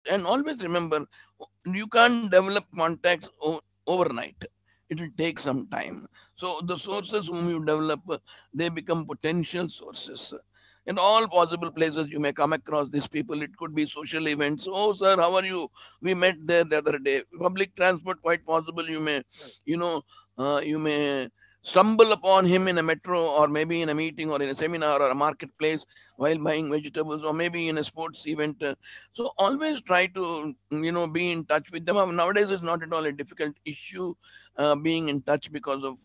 And always remember, you can't develop contacts overnight. It will take some time. So the sources whom you develop, they become potential sources. In all possible places, you may come across these people. It could be social events. Oh, sir, how are you? We met there the other day. Public transport, quite possible. You know, you may stumble upon him in a metro, or maybe in a meeting, or in a seminar, or a marketplace while buying vegetables, or maybe in a sports event. So always try to be in touch with them. Nowadays, it's not at all a difficult issue being in touch because of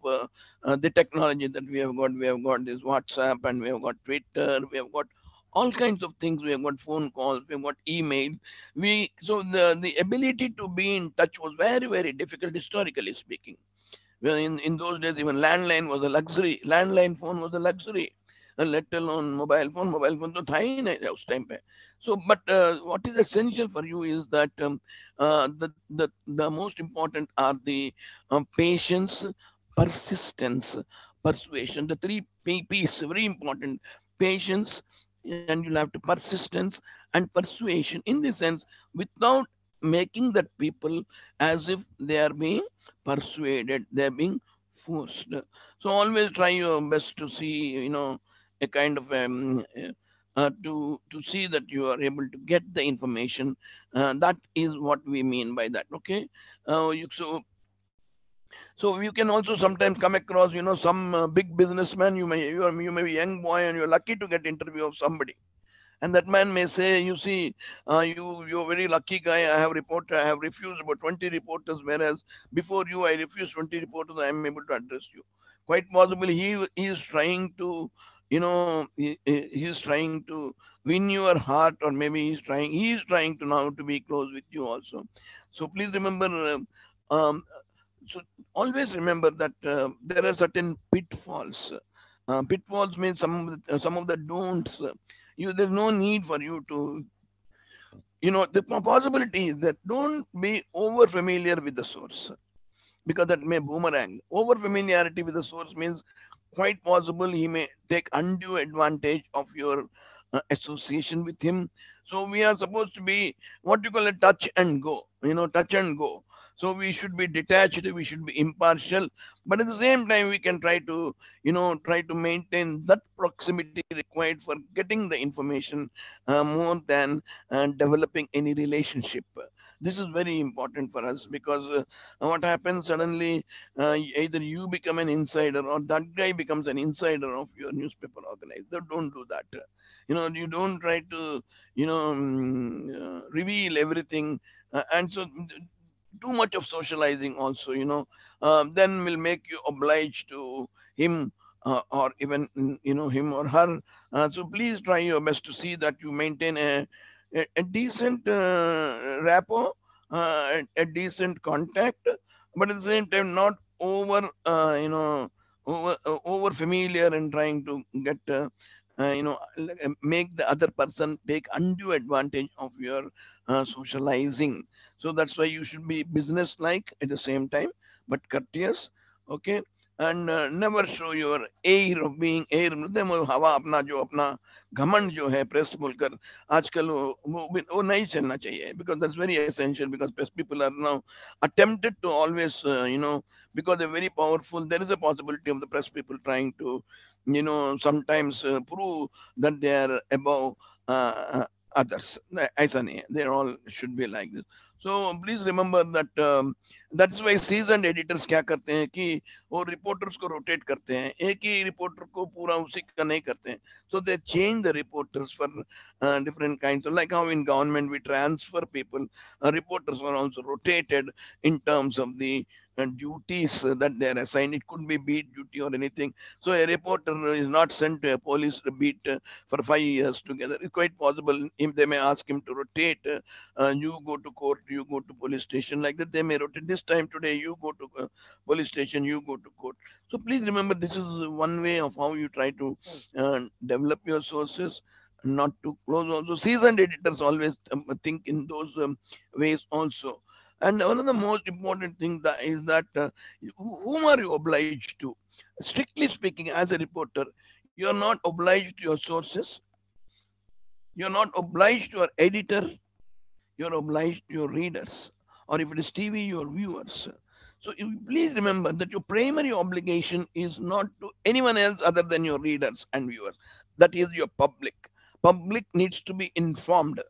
the technology that we have got. We have got this WhatsApp, and we have got Twitter. We have got all kinds of things. We have got phone calls. We have got emails. The ability to be in touch was very, very difficult historically speaking. Well, in those days, even landline was a luxury. Landline phone was a luxury, let alone mobile phone. Mobile phone तो था ही नहीं उस time पे. So, but what is essential for you is that the most important are the patience, persistence, persuasion. The three P's very important. Patience, and you'll have to persistence and persuasion. In the sense, without making that people as if they are being persuaded, they're being forced. So always try your best to see, a kind of to see that you are able to get the information. That is what we mean by that. Okay. So you can also sometimes come across, some big businessman. You may be young boy and you're lucky to get interview of somebody, and that man may say, you see, you're a very lucky guy. I have refused about 20 reporters, whereas before you I refused 20 reporters. I am able to address you. Quite possibly he is trying to, he is trying to win your heart, or maybe he is trying to now to be close with you also. So please remember, um, so always remember that there are certain pitfalls. Pitfalls means some of the don'ts. There's no need for you to, the possibility is that don't be over familiar with the source, because that may boomerang. Over familiarity with the source means quite possible he may take undue advantage of your association with him. So we are supposed to be what you call a touch and go, touch and go. So we should be detached, we should be impartial, but at the same time we can try to maintain that proximity required for getting the information, more than developing any relationship. This is very important for us, because what happens suddenly, either you become an insider or that guy becomes an insider of your newspaper organizer. Don't do that. You don't try to reveal everything, and so too much of socializing also, then will make you obliged to him, or even him or her. So please try your best to see that you maintain a decent rapport, a decent contact, but at the same time not over familiar, and trying to get make the other person take undue advantage of your socializing. So that's why you should be business like at the same time, but courteous. Okay. And never show your air of being air, हवा अपना जो अपना घमंड जो है press बोलकर आजकल वो नहीं चलना चाहिए, because that's very essential, because press people are now attempted to always, because they're very powerful. There is a possibility of the press people trying to, sometimes prove that they are above others. ऐसा नहीं है. They all should be like this. So please remember that, that's why seasoned editors क्या करते हैं कि वो reporters को rotate करते हैं, एक ही रिपोर्टर को पूरा उसी का नहीं करते हैं. So they change the reporters for different kinds of, like how in government we transfer people. Reporters are also rotated in terms of the duties that they are assigned. It could be beat duty or anything. So a reporter is not sent to a police beat for 5 years together. It's quite possible if they may ask him to rotate. You go to court, you go to police station, like that. They may rotate. This time today, you go to police station, you go to court. So please remember, this is one way of how you try to develop your sources, not too close. Also, seasoned editors always think in those ways also. And one of the most important things that is that, whom are you obliged to? Strictly speaking, as a reporter, you are not obliged to your sources. You are not obliged to your editor. you're obliged to your readers, or if it is TV, your viewers. So you please remember that your primary obligation is not to anyone else other than your readers and viewers. That is your public. Public needs to be informed.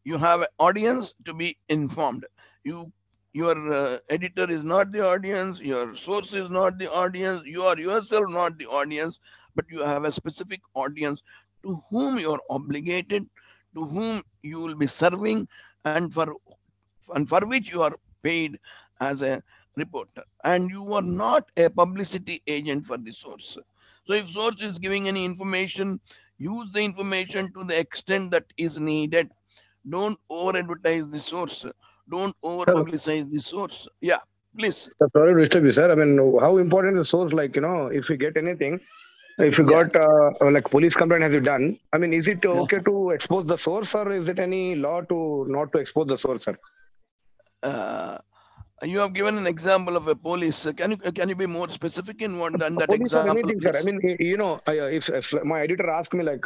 You have an audience to be informed. You your editor is not the audience, your source is not the audience, you are yourself not the audience, but you have a specific audience to whom you are obligated, to whom you will be serving, and for which you are paid as a reporter, and you are not a publicity agent for the source. So if source is giving any information, use the information to the extent that is needed. Don't over advertise the source, don't over Sir, publicize the source. Yeah, please. sorry to disturb you, sir. I mean, how important is the source? Like, if you get anything, if you Yeah. got like police complaint, has you done? I mean, is it okay to expose the source, or is it any law to not to expose the source, sir? uh, you have given an example of a police. Can you be more specific in what than that Police or example, anything, sir. I please? mean, if my editor asks me like,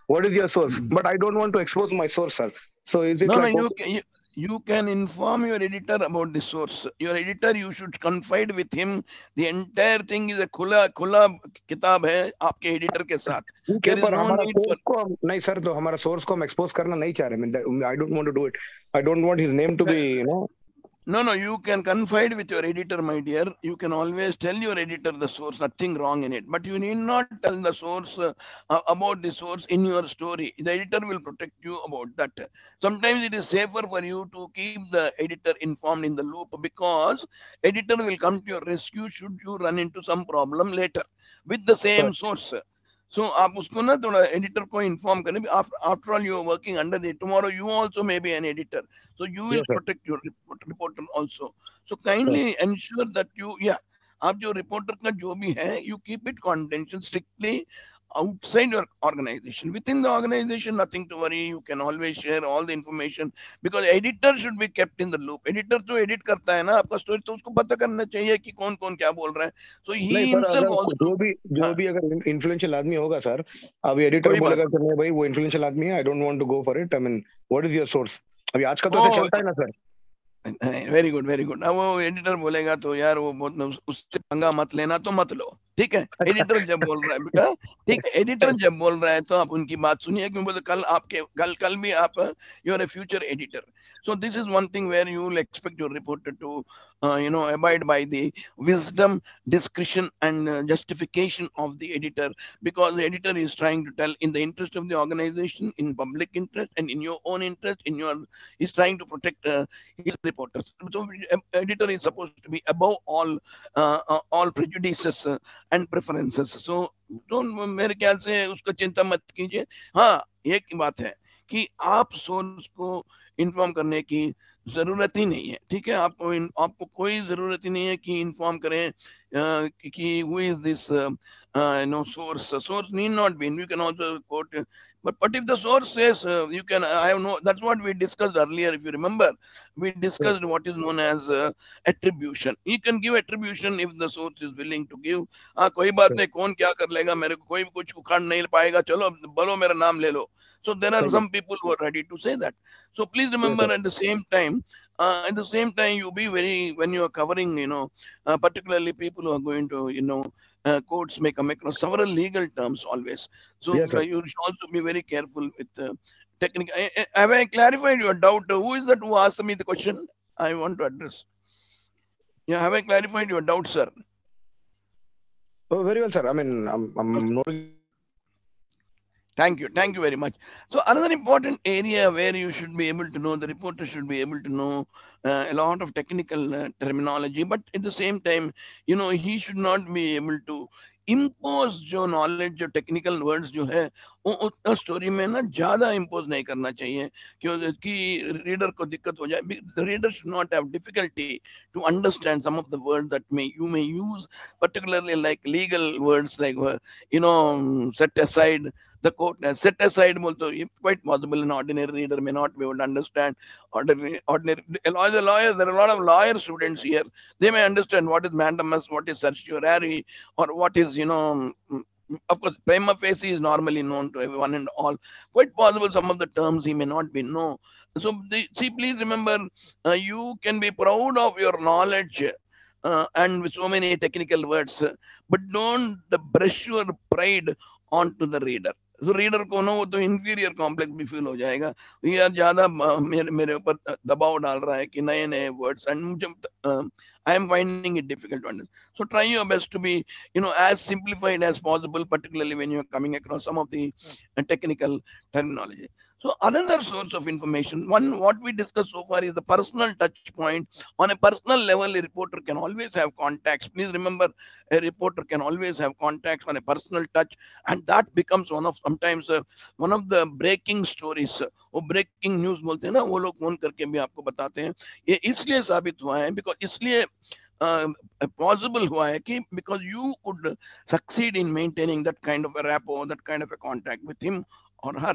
what is your source? Mm. But I don't want to expose my source, sir. So is it No, no, like okay? you can inform your editor about the source. Your editor, you should confide with him. The entire thing is a खुला किताब है आपके editor के साथ. ठीक है, There is पर no हमारा need for. सोर्स को नहीं सर, तो हमारा सोर्स को हम एक्सपोज करना नहीं चाह रहे. I don't want to do it. I don't want his name to be, No, no, you can confide with your editor, my dear. You can always tell your editor the source, nothing wrong in it. But you need not tell the source about the source in your story. The editor will protect you about that. Sometimes it is safer for you to keep the editor informed in the loop, because editor will come to your rescue should you run into some problem later with the same source. So आप उसको ना थोड़ा editor को inform करें. After all you are working under the tomorrow you also may be an editor, so you will yes sir. protect your reporter also. So kindly ensure that you, yeah, आप जो reporter का जो भी है, you keep it confidential strictly outside your organization. Within the organization, nothing to worry. You can always share all the information, because editor should be kept in the loop. Editor तो edit करता है ना आपका story, तो उसको पता करना चाहिए कि कौन कौन क्या बोल रहा है. So he नहीं, पर himself अगर also. जो हाँ, भी अगर इन्फ्लुएंशियल आदमी होगा सर, अभी एडिटर कोई बात बोलेगा कि नहीं भाई वो इन्फ्लुएंशियल आदमी है, I don't want to go for it. I mean, what is your source? अभी आज का तो ऐसे नहीं. चलता है ना sir. Very good, very good. अब वो एडिटर बोलेगा तो यार वो बहुत उससे पंगा मत लेना, तो मत लो. ठीक है, अच्छा. एडिटर जब बोल रहा है बेटा, ठीक है, एडिटर जब बोल रहा है तो आप उनकी बात सुनिए, क्यों बोलते कल आपके कल कल भी आप you are a future editor. So this is one thing where you will expect your reporter to abide by the wisdom, discretion, and justification of the editor, because the editor is trying to tell in the interest of the organization, in public interest, and in your own interest, in your is trying to protect his reporters. So editor is supposed to be above all prejudices and preferences. So तो मेरे ख्याल से उसका चिंता मत कीजिए. हाँ, एक बात है कि आप सोर्स को इन्फॉर्म करने की जरूरत ही नहीं है. ठीक है, आपको कोई जरूरत ही नहीं है कि इन्फॉर्म करें कि who is this source need not be, and you can also quote, but if the source says you can, I have no, that's what we discussed earlier. If you remember, we discussed what is known as attribution. You can give attribution if the source is willing to give. हाँ, कोई बात नहीं, कौन क्या कर लेगा, मेरे को कोई कुछ उखाड़ नहीं पाएगा, चलो बोलो मेरा नाम ले लो. So there are some people who are ready to say that. So please remember, at the same time, you be very, when you are covering, particularly people who are going to, courts may come across several legal terms always. So Yes sir. you should also be very careful with technical. Have I clarified your doubt? Who is that who asked me the question? I want to address. Yeah, have I clarified your doubt, sir? Oh, very well sir. I mean, I'm noting your point. Thank you very much. So another important area where you should be able to know, the reporter should be able to know a lot of technical terminology, but at the same time, he should not be able to impose जो knowledge, जो technical words जो है, वो उतना story में ना ज़्यादा impose नहीं करना चाहिए, क्योंकि reader को दिक्कत हो जाए. The reader should not have difficulty to understand some of the words that you may use, particularly like legal words like set aside. The quote set aside also quite possible an ordinary reader may not be able to understand. Ordinary as a lawyer, there are a lot of lawyer students here. They may understand what is mandamus, what is certiorari, or what is of course prima facie is normally known to everyone and all. Quite possible some of the terms he may not be know. See, please remember, you can be proud of your knowledge and with so many technical words, but don't brush your pride onto the reader. So reader को ना वो तो inferior complex भी feel हो जाएगा, ये यार ज्यादा मेरे ऊपर दबाव डाल रहा है कि नए नए वर्ड्स, एंड मुझे I am finding it difficult to understand. So try your best to be, as simplified as possible, particularly when you are coming across some of the technical terminology. So another source of information, one what we discussed so far is the personal touch point. On a personal level, a reporter can always have contacts. Please remember, a reporter can always have contacts on a personal touch, and that becomes one of sometimes one of the breaking stories. वो breaking news बोलते हैं ना, वो लोग phone करके भी आपको बताते हैं. ये इसलिए साबित हुआ है, because इसलिए possible हुआ है कि because you could succeed in maintaining that kind of a rapport, that kind of a contact with him or her.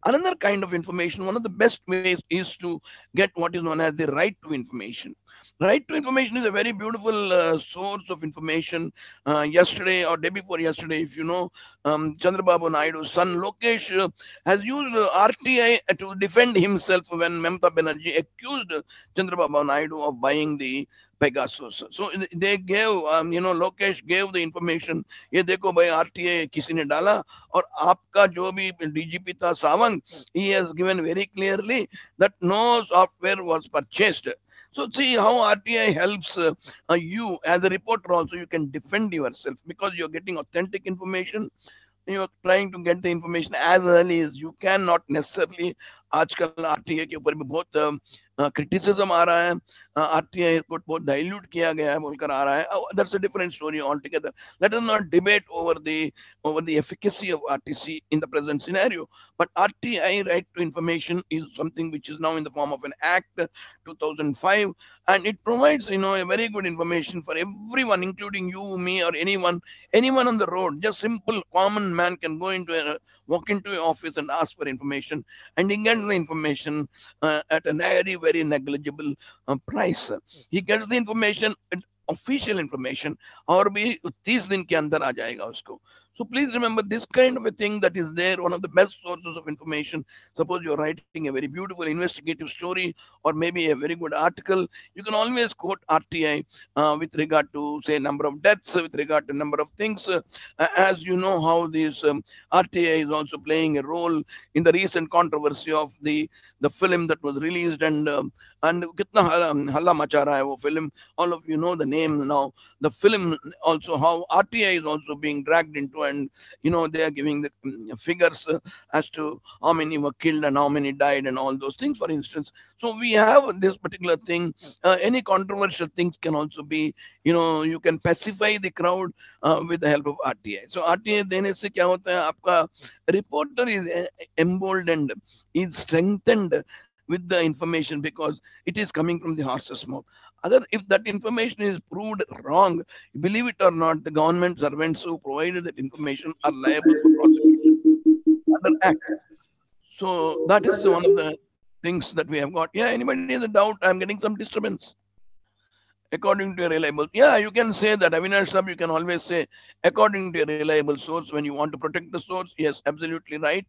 Another kind of information, one of the best ways is to get what is known as the right to information. Right to information is a very beautiful source of information. Yesterday or day before yesterday, if you know, Chandrababu Naidu's son Lokesh has used RTI to defend himself when Mamta Banerjee accused Chandrababu Naidu of buying the Pegasus. So they gave, Lokesh gave the information. ये देखो भाई, RTA किसी ने डाला, और आपका जो भी डीजीपी था Sawant, he has given very clearly that no software was purchased. So see how RTI helps you as a reporter also. You can defend yourself because you're getting authentic information. You're trying to get the information as early as you can, not necessarily. आजकल RTA के ऊपर भी बहुत criticism आ रहा है, RTI को बहुत dilute किया गया है बोलकर आ रहा है. That's a different story altogether. Let us not debate over the efficacy of RTC in the present scenario. But RTI, right to information, is something which is now in the form of an act 2005, and it provides a very good information for everyone, including you, me, or anyone on the road. Just simple common man can walk into an office and ask for information, and he gets the information at a very negligible price. He gets the information, official information, और भी 30 दिन के अंदर आ जाएगा उसको. So please remember this kind of a thing that is there, one of the best sources of information. Suppose you're writing a very beautiful investigative story or maybe a very good article, you can always quote RTI with regard to, say, number of deaths, with regard to number of things. As you know how this RTI is also playing a role in the recent controversy of the film that was released, and कितना हल्ला मचा रहा है वो film. All of you know the name now. The film also, how RTI is also being dragged into, and they are giving the figures as to how many were killed and how many died and all those things, for instance. So we have this particular thing. Any controversial things can also be, you can pacify the crowd with the help of RTI. So RTI देने से क्या होता है, आपका reporter is emboldened, is strengthened with the information because it is coming from the horse's mouth. Other, if that information is proved wrong, believe it or not, the government servants who provided that information are liable for prosecution under Act. So that is one of the things that we have got. Yeah, anybody has a doubt? I'm getting some disturbance. According to a reliable, yeah, you can say that. Avinash Sab, you can always say according to a reliable source when you want to protect the source. Yes, absolutely right.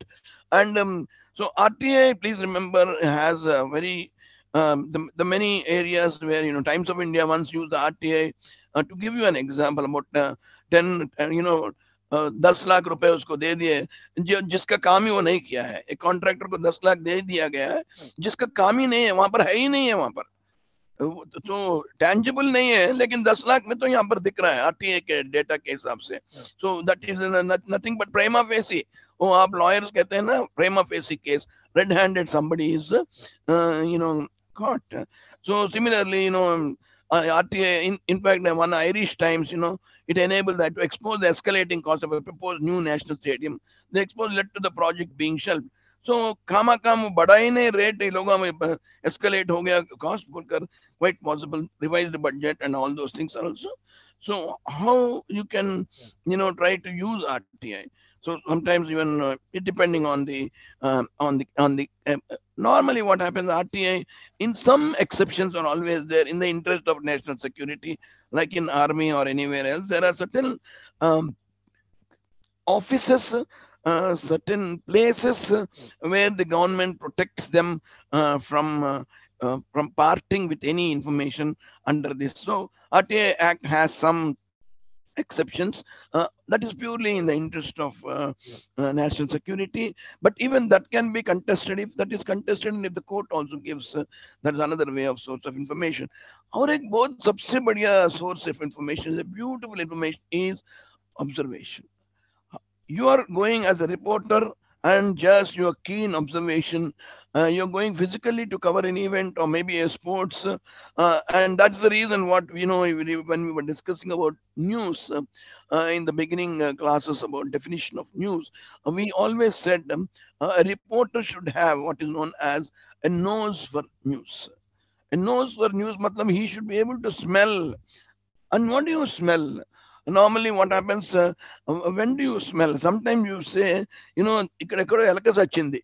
And so RTI, please remember, has a very the many areas where Times of India once used the RTI to give you an example about 10 10 lakh रुपए उसको दे दिए, जिसका काम ही वो नहीं किया है. एक कॉन्ट्रैक्टर को 10 लाख दे दिया गया है जिसका काम ही नहीं है, वहां पर है ही नहीं है वहां पर. तो टैंजिबल नहीं है, लेकिन 10 लाख में तो यहाँ पर दिख रहा है आरटीए के डेटा के हिसाब से. So that is nothing but prima facie. वो आप लॉयर्स कहते हैं ना, prima facie case, red handed somebody is caught. So similarly, RTA, in fact, one Irish Times, it enabled that to expose the escalating cost of a proposed new national stadium. The expose led to the project being shelved. So खामा काम बढ़ा ही नहीं rate, लोगों में escalate हो गया cost बोलकर, quite possible revised budget and all those things are also. So how you can try to use RTI. So sometimes even it depending on the normally what happens, RTI in some exceptions are always there in the interest of national security, like in army or anywhere else. There are certain um, offices certain places where the government protects them from parting with any information under this. So RTA Act has some exceptions that is purely in the interest of national security, but even that can be contested if that is contested and if the court also gives that is another way of source of information. Our both सबसे बढ़िया source of information is a beautiful information is observation. You are going as a reporter and just your keen observation, you're going physically to cover an event or maybe a sports, and that's the reason what when we were discussing about news in the beginning classes about definition of news, we always said a reporter should have what is known as a nose for news. A nose for news matlab he should be able to smell. And what do you smell? Normally, what happens when do you smell? Sometimes you say, ikkadekado elaka sachindi.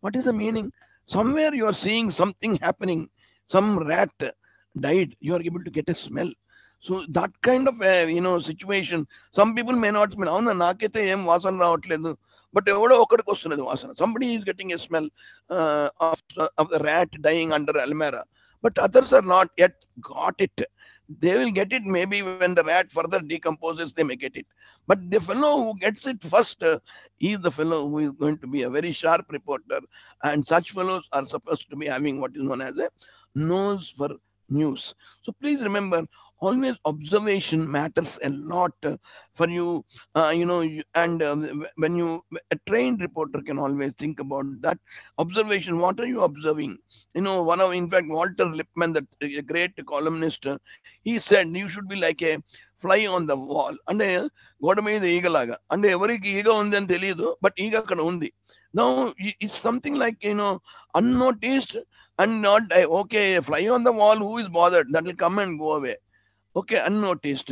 What is the meaning? Somewhere you are seeing something happening. Some rat died. You are able to get a smell. So that kind of situation. Some people may not smell. అవునా నాకైతే ఏం వాసన రావట్లేదు. But ఎవడో ఒకడికి వస్తున్నది వాసన. Somebody is getting a smell of the rat dying under Almera. But others are not yet got it. They will get it maybe when the rat further decomposes, they may get it. But the fellow who gets it first, he is the fellow who is going to be a very sharp reporter. And such fellows are supposed to be having what is known as a nose for news. So please remember, always observation matters a lot for you. When you a trained reporter can always think about that observation. What are you observing? One of in fact Walter Lippmann, that a great columnist, he said you should be like a fly on the wall. అంటే గోడ మీద ఈగలాగా అంటే ఎవరికి ఈగ ఉంది అని తెలియదు but ఈగ అక్కడ ఉంది. Now it's something like unnoticed and not okay, fly on the wall, who is bothered, that will come and go away. Okay, unnoticed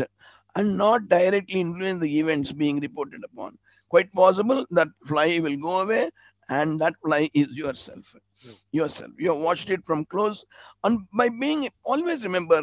and not directly influence the events being reported upon. Quite possible that fly will go away, and that fly is yourself. Yourself. You have watched it from close, and by being always remember.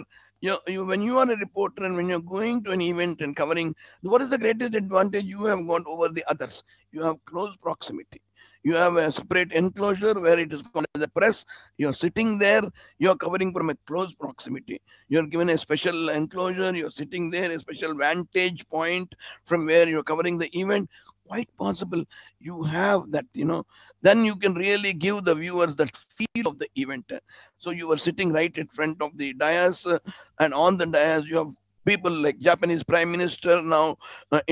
When you are a reporter and when you're going to an event and covering, what is the greatest advantage you have got over the others? You have close proximity. You have a separate enclosure where it is called as a press. You're sitting there, you're covering from a close proximity. You're given a special enclosure, you're sitting there, a special vantage point from where you're covering the event. Quite possible you have that, then you can really give the viewers that feel of the event. So you are sitting right in front of the dais, and on the dais you have people like Japanese Prime Minister now,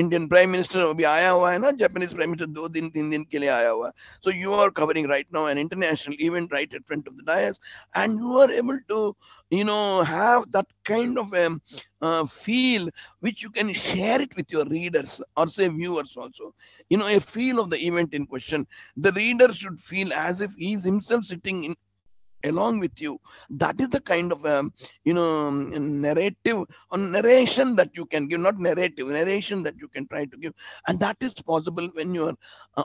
Indian Prime Minister अभी आया हुआ है ना, Japanese Prime Minister 2 दिन 3 दिन के लिए आया हुआ है. So you are covering right now an international event right in front of the dais, and you are able to have that kind of feel which you can share it with your readers or say viewers also. A feel of the event in question. The reader should feel as if he is himself sitting in along with you. That is the kind of narrative or narration that you can give, not narrative narration that you can try to give. And that is possible when your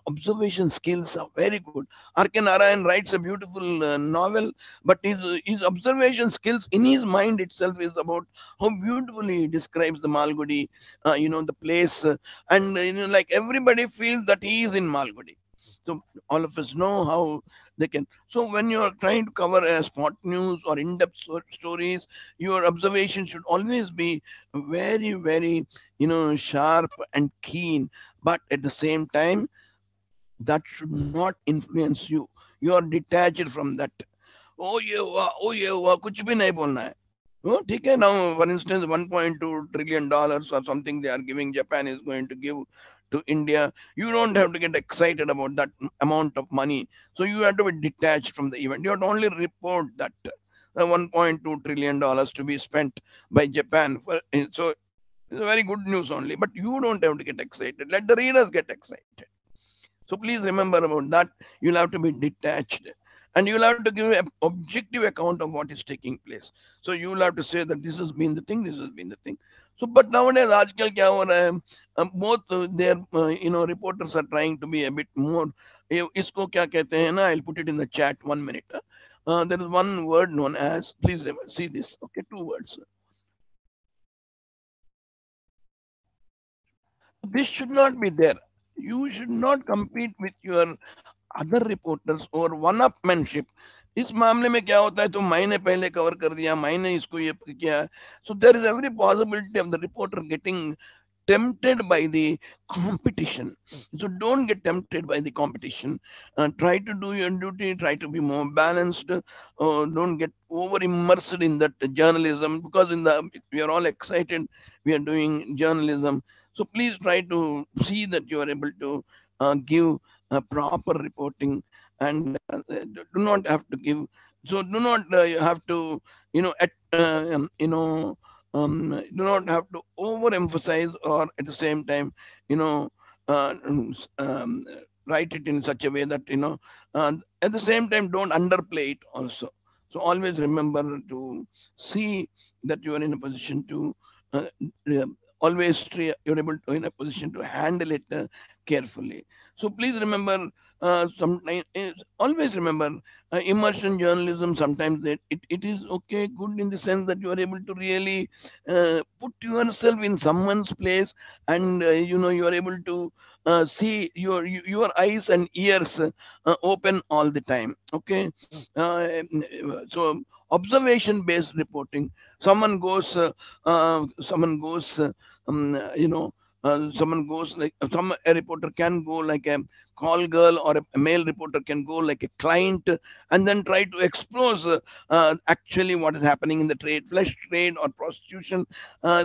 observation skills are very good. RK Narayan writes a beautiful novel, but his observation skills in his mind itself is about how beautifully he describes the Malgudi, the place, and like everybody feels that he is in Malgudi. So all of us know how they can. So when you are trying to cover a spot news or in-depth stories, your observation should always be very, very, sharp and keen. But at the same time, that should not influence you. You are detached from that. ओ ये हुआ कुछ भी नहीं बोलना है. ठीक है. Now for instance 1.2 trillion dollars or something they are giving, Japan is going to give to India. You don't have to get excited about that amount of money. So you have to be detached from the event. You have to only report that 1.2 trillion dollars to be spent by Japan so it's a very good news only, but you don't have to get excited. Let the readers get excited. So please remember about that. You'll have to be detached, and you'll have to give an objective account of what is taking place. So you'll have to say that this has been the thing, this has been the thing. So, but nowadays, आजकल क्या हो रहा है? Both their reporters are trying to be a bit more. इसको क्या कहते हैं ना? I'll put it in the chat 1 minute. There is one word known as. Please see this. Okay, two words. This should not be there. You should not compete with your other reporters और one upmanship. इस मामले में क्या होता है, तो मैंने पहले कवर कर दिया, मैंने इसको ये किया. So there is every possibility of the reporter getting tempted by the competition. So don't get tempted by the competition. Try to do your duty, try to be more balanced. Don't get over immersed in that journalism, because in the we are all excited, we are doing journalism. So please try to see that you are able to give proper reporting, and do not have to give. So do not you have to, you know, do not have to overemphasize, or at the same time, you know, uh, um, s- um, write it in such a way that, at the same time, don't underplay it also. So always remember to see that you are in a position to uh, uh, you're able to in a position to handle it carefully. So please remember, sometimes always remember, immersion journalism, sometimes it is okay, good in the sense that you are able to really put yourself in someone's place, and you are able to see your eyes and ears open all the time. Okay. So observation based reporting. Someone goes uh, um, you know uh, someone goes like a reporter can go like a call girl, or a male reporter can go like a client, and then try to expose actually what is happening in the trade, flesh trade or prostitution.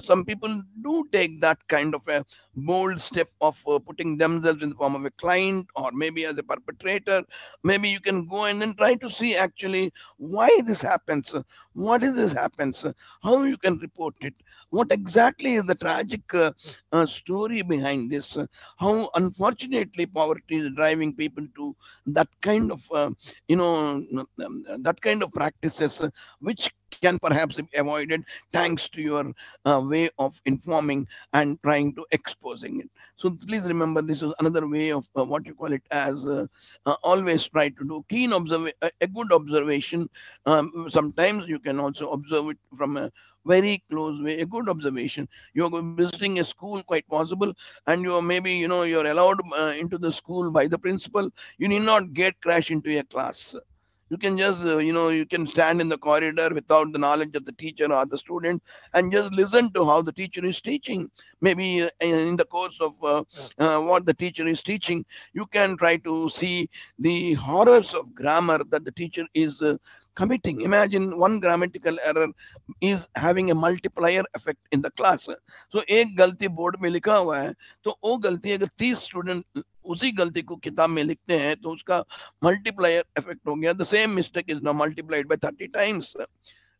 Some people do take that kind of a bold step of putting themselves in the form of a client, or maybe as a perpetrator. Maybe you can go and then try to see actually why this happens, what is this happens, how you can report it, what exactly is the tragic story behind this, how unfortunately poverty is driving people to that kind of that kind of practices, which can perhaps be avoided thanks to your way of informing and trying to exposing it. So please remember, this is another way of what you call it as always try to do a good observation. Sometimes you can also observe it from a very close way, a good observation. You're visiting a school, quite possible, and you're maybe, you're allowed into the school by the principal. You need not get crash into a class. You can just you can stand in the corridor without the knowledge of the teacher or the student, and just listen to how the teacher is teaching. Maybe in the course of what the teacher is teaching, you can try to see the horrors of grammar that the teacher is committing. Imagine one grammatical error is having a multiplier effect in the class. So एक गलती board में लिखा हुआ है, तो वो गलती अगर 30 स्टूडेंट उसी गलती को किताब में लिखते हैं, तो उसका multiplier effect हो गया. The same mistake is now multiplied by 30 times.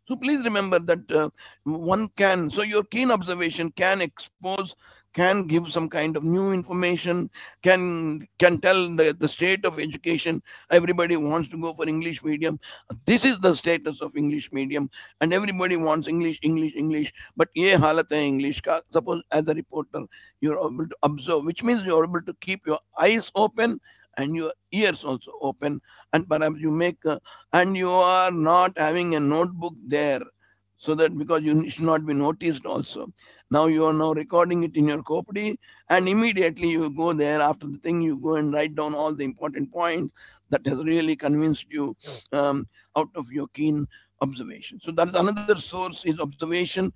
So please remember that one can, so your keen observation can expose, can give some kind of new information, can tell the state of education. Everybody wants to go for English medium. This is the status of English medium, and everybody wants English, English, English. But ye halat hai English ka. Suppose as a reporter, you're able to observe, which means you're able to keep your eyes open and your ears also open, and perhaps you make and you are not having a notebook there, so that because you should not be noticed also. Now you are now recording it in your copy, and immediately you go there after the thing, you go and write down all the important points that has really convinced you out of your keen observation. So that's another source is observation.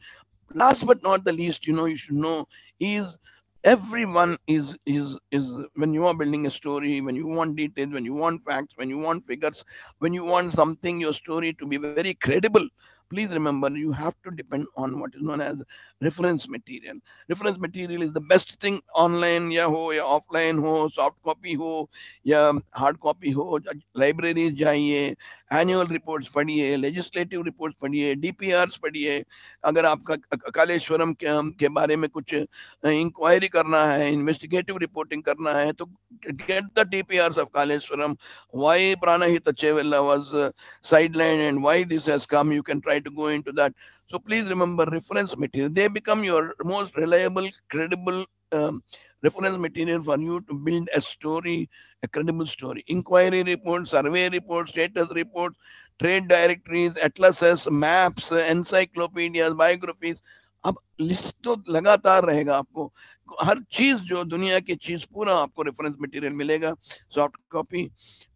Last but not the least, you should know is everyone is when you are building a story, when you want details, when you want facts, when you want figures, when you want something, your story to be very credible, please remember you have to depend on what is known as reference material. Reference material is the best thing online, या हो या offline हो, soft copy हो या hard copy हो. Libraries जाइए, annual reports पढ़िए, legislative reports पढ़िए, डीपीआरस पढ़िए. अगर आपका कालेश्वरम के बारे में कुछ इंक्वायरी करना है, इन्वेस्टिगेटिव रिपोर्टिंग करना है, तो get the DPRs of Kaleshwaram, why Pranahita Chevella was sidelined and why this has come. You can try to go into that. So please remember reference material. They become your most reliable, credible reference material for you to build a story, a credible story. Inquiry reports, survey reports, status reports, trade directories, atlases, maps, encyclopedias, biographies. अब list तो लगातार रहेगा आपको, हर चीज जो दुनिया की चीज पूरा आपको रेफरेंस मटेरियल मिलेगा, soft copy,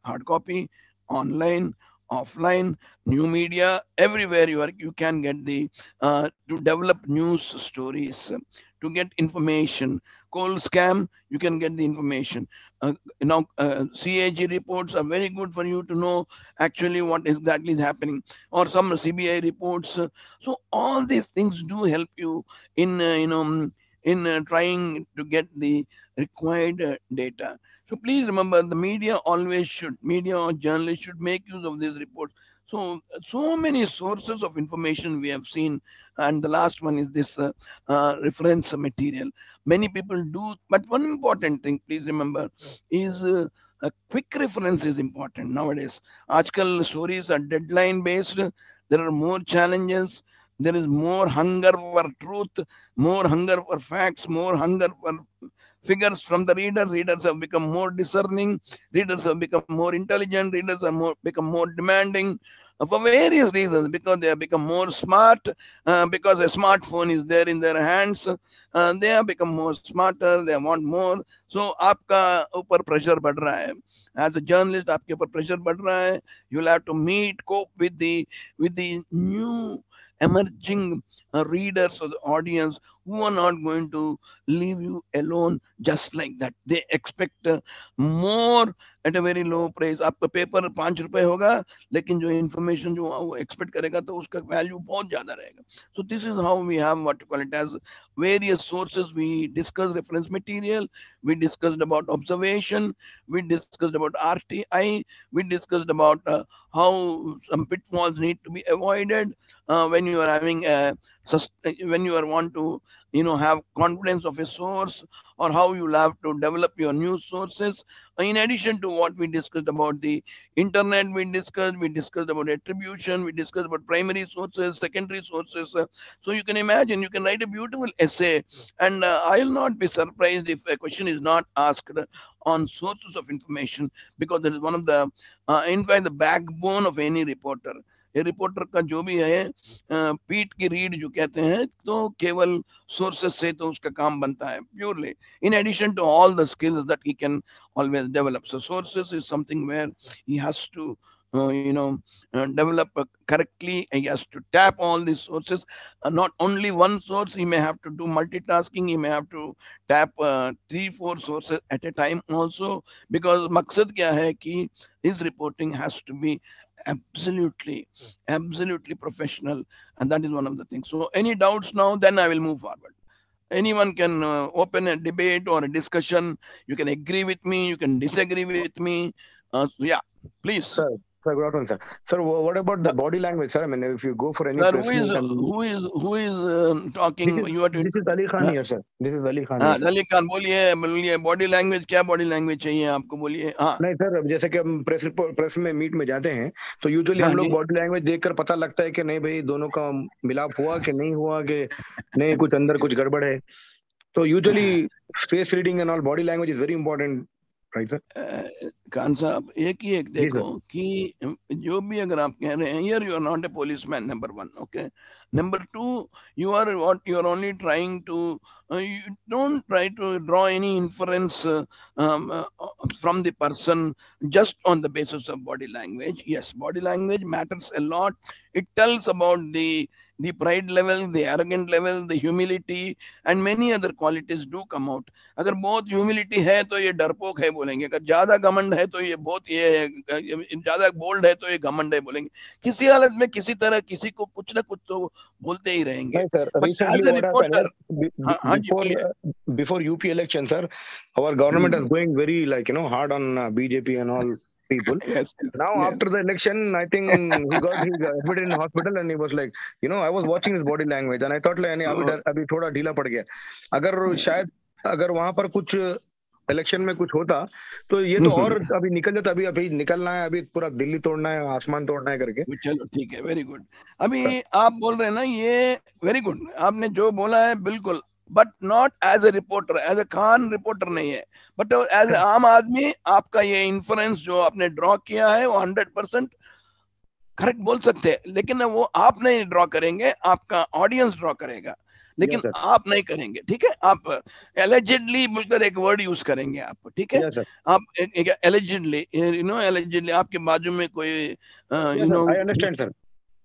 hard copy, online, offline, new media, everywhere you can get the to develop news stories, to get information. Cold scam, you can get the information. Now CAG reports are very good for you to know actually what exactly is happening, or some CBI reports. So all these things do help you in in trying to get the required data. So please remember, the media always should, media or journalists should make use of these reports. So many sources of information we have seen, and the last one is this reference material. Many people do, but one important thing, please remember, is a quick reference is important nowadays. Aajkal stories are deadline based. There are more challenges. There is more hunger for truth, more hunger for facts, more hunger for figures from the reader. Readers have become more discerning. Readers have become more intelligent. Readers have become more demanding for various reasons, because they have become more smart, because a smartphone is there in their hands. They have become more smarter. They want more. So आपका ऊपर pressure बढ़ रहा है. As a journalist, आपके ऊपर pressure बढ़ रहा है. You'll have to meet, cope with the new emerging readers or the audience who are not going to leave you alone just like that. They expect more at a very low price. आपका paper 5 रुपए होगा, लेकिन जो information जो वो expect करेगा तो उसका वैल्यू बहुत ज्यादा रहेगा. So this is how we have what you call it as various sources. We discussed reference material, we discussed about observation, we discussed about RTI, we discussed about how some pitfalls need to be avoided when you are having when you are want to have confidence of a source, or how you'll have to develop your news sources. In addition to what we discussed about the internet, we discussed about attribution, we discussed about primary sources, secondary sources. So you can imagine, you can write a beautiful essay, and I'll not be surprised if a question is not asked on sources of information, because that is one of the in fact the backbone of any reporter. A reporter का जो भी है, पीठ की रीढ़ जो कहते हैं, तो केवल sources से तो उसका काम बनता है purely, in addition to all the skills that he can always develop. So sources is something where he has to develop correctly. He has to tap all these sources, not only one source. He may have to do multitasking. He may have to tap 3 4 sources at a time also, because मकसद क्या है कि his reporting has to be absolutely professional, and that is one of the things. So any doubts now, then I will move forward. Anyone can open a debate or a discussion. You can agree with me, you can disagree with me. So yeah, please. Sir, good afternoon, sir. Sir, what about the uh, body language, sir? I mean, if you go for any Sir, press meet, and who is talking? You are to this is Ali Khan uh, here, sir. This is Ali Khan here, हाँ, sir. दलील खान, बोलिए बोलिए. Body language, क्या body language चाहिए आपको, बोलिए. हाँ. नहीं सर, अब जैसे कि हम प्रेस में मीट में जाते हैं, तो यूजुअली हाँ हम लोग जी. बॉडी लैंग्वेज देखकर पता लगता है कि नहीं भाई दोनों का मिलाप हुआ कि नहीं हुआ, कि नहीं कुछ अंदर कुछ गड़बड़ है. तो usually face reading and all body language is very important, right sir? Khan साहब, एक ही एक जी देखो सर. कि जो भी अगर आप कह रहे हैं, here you are not a policeman, number 1. Okay, number 2, you are only trying to you don't try to draw any inference from the person just on the basis of body language. Yes, body language matters a lot. It tells about the pride level, the arrogant level, the humility, and many other qualities do come out. अगर बहुत humility है तो ये डरपोक है बोलेंगे, अगर ज्यादा घमंड है तो ये बहुत ये है, ज्यादा बोल्ड है तो ये घमंड है बोलेंगे. किसी हालत में किसी तरह किसी को कुछ ना कुछ तो बोलते ही रहेंगे. नहीं sir, but recently as a what happened reporter. हाँ हाँ जी, बिफोर बोलिए. Before UP election sir, our government is going very like hard on BJP and all people. Yes Now yes. after the election, I think he got admitted in hospital and he was like, I was watching his body language and I thought like, नहीं अभी थोड़ा ढीला पड़ गया. अगर शायद अगर वहां पर कुछ इलेक्शन में कुछ होता तो ये तो और अभी निकल जाता. अभी अभी निकलना है, अभी पूरा दिल्ली तोड़ना है, आसमान तोड़ना है करके. चलो ठीक है, वेरी गुड. अभी आप बोल रहे हैं ना, ये वेरी गुड, आपने जो बोला है बिल्कुल. But not as a reporter, as a Khan reporter नहीं है, बट एज ए आम आदमी आपका ये इन्फ्लुएंस जो आपने ड्रॉ किया है वो 100% करेक्ट बोल सकते हैं, लेकिन वो आप नहीं ड्रॉ करेंगे, आपका ऑडियंस ड्रॉ करेगा. लेकिन Yes, sir. आप नहीं करेंगे, ठीक है? आप एलिजिडली बोलकर एक वर्ड यूज करेंगे आप, ठीक है? Yes, sir. आप एलिजिडली, एलिजिडली आपके बाजू में कोई Yes, sir. I understand, sir.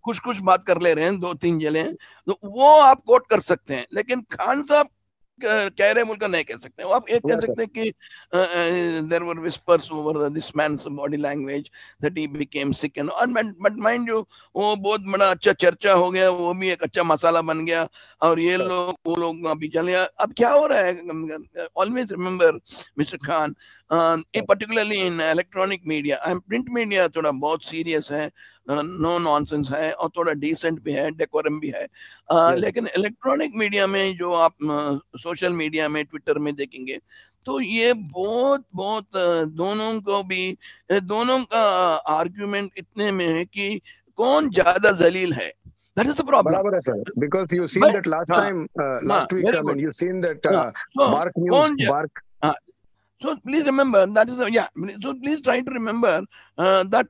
कुछ कुछ बात कर ले रहे हैं, दो तीन जले हैं, तो वो आप कोट कर सकते हैं, लेकिन खान साहब कह रहे मुल्क नहीं कह सकते। वो आप एक कह Yes, sir. सकते हैं कि there were whispers over this man's body language that he became sick and, but mind you वो बहुत बड़ा अच्छा चर्चा हो गया, वो भी एक अच्छा मसाला बन गया, और ये Sir. लोग वो लोग अभी चले। अब क्या हो रहा है, always remember mister Khan, Sir. Particularly in electronic media, print media थोड़ा बहुत सीरियस है, नो नॉनसेंस है, और थोड़ा डिसेंट भी है, डेकोरम भी है। Yes, sir. लेकिन इलेक्ट्रॉनिक मीडिया में जो आप सोशल मीडिया में ट्विटर में देखेंगे, तो ये बहुत बहुत दोनों को भी, दोनों का आर्ग्यूमेंट इतने में है कि कौन ज्यादा जलील है, दैट इज द प्रॉब्लम। बराबर है sir. Because you seen भाई, that last हाँ time, हाँ, last week. Very I mean, good. you seen that हाँ, तो Bark News, कौन Bark. हाँ, so please remember that is yeah, so please try to remember that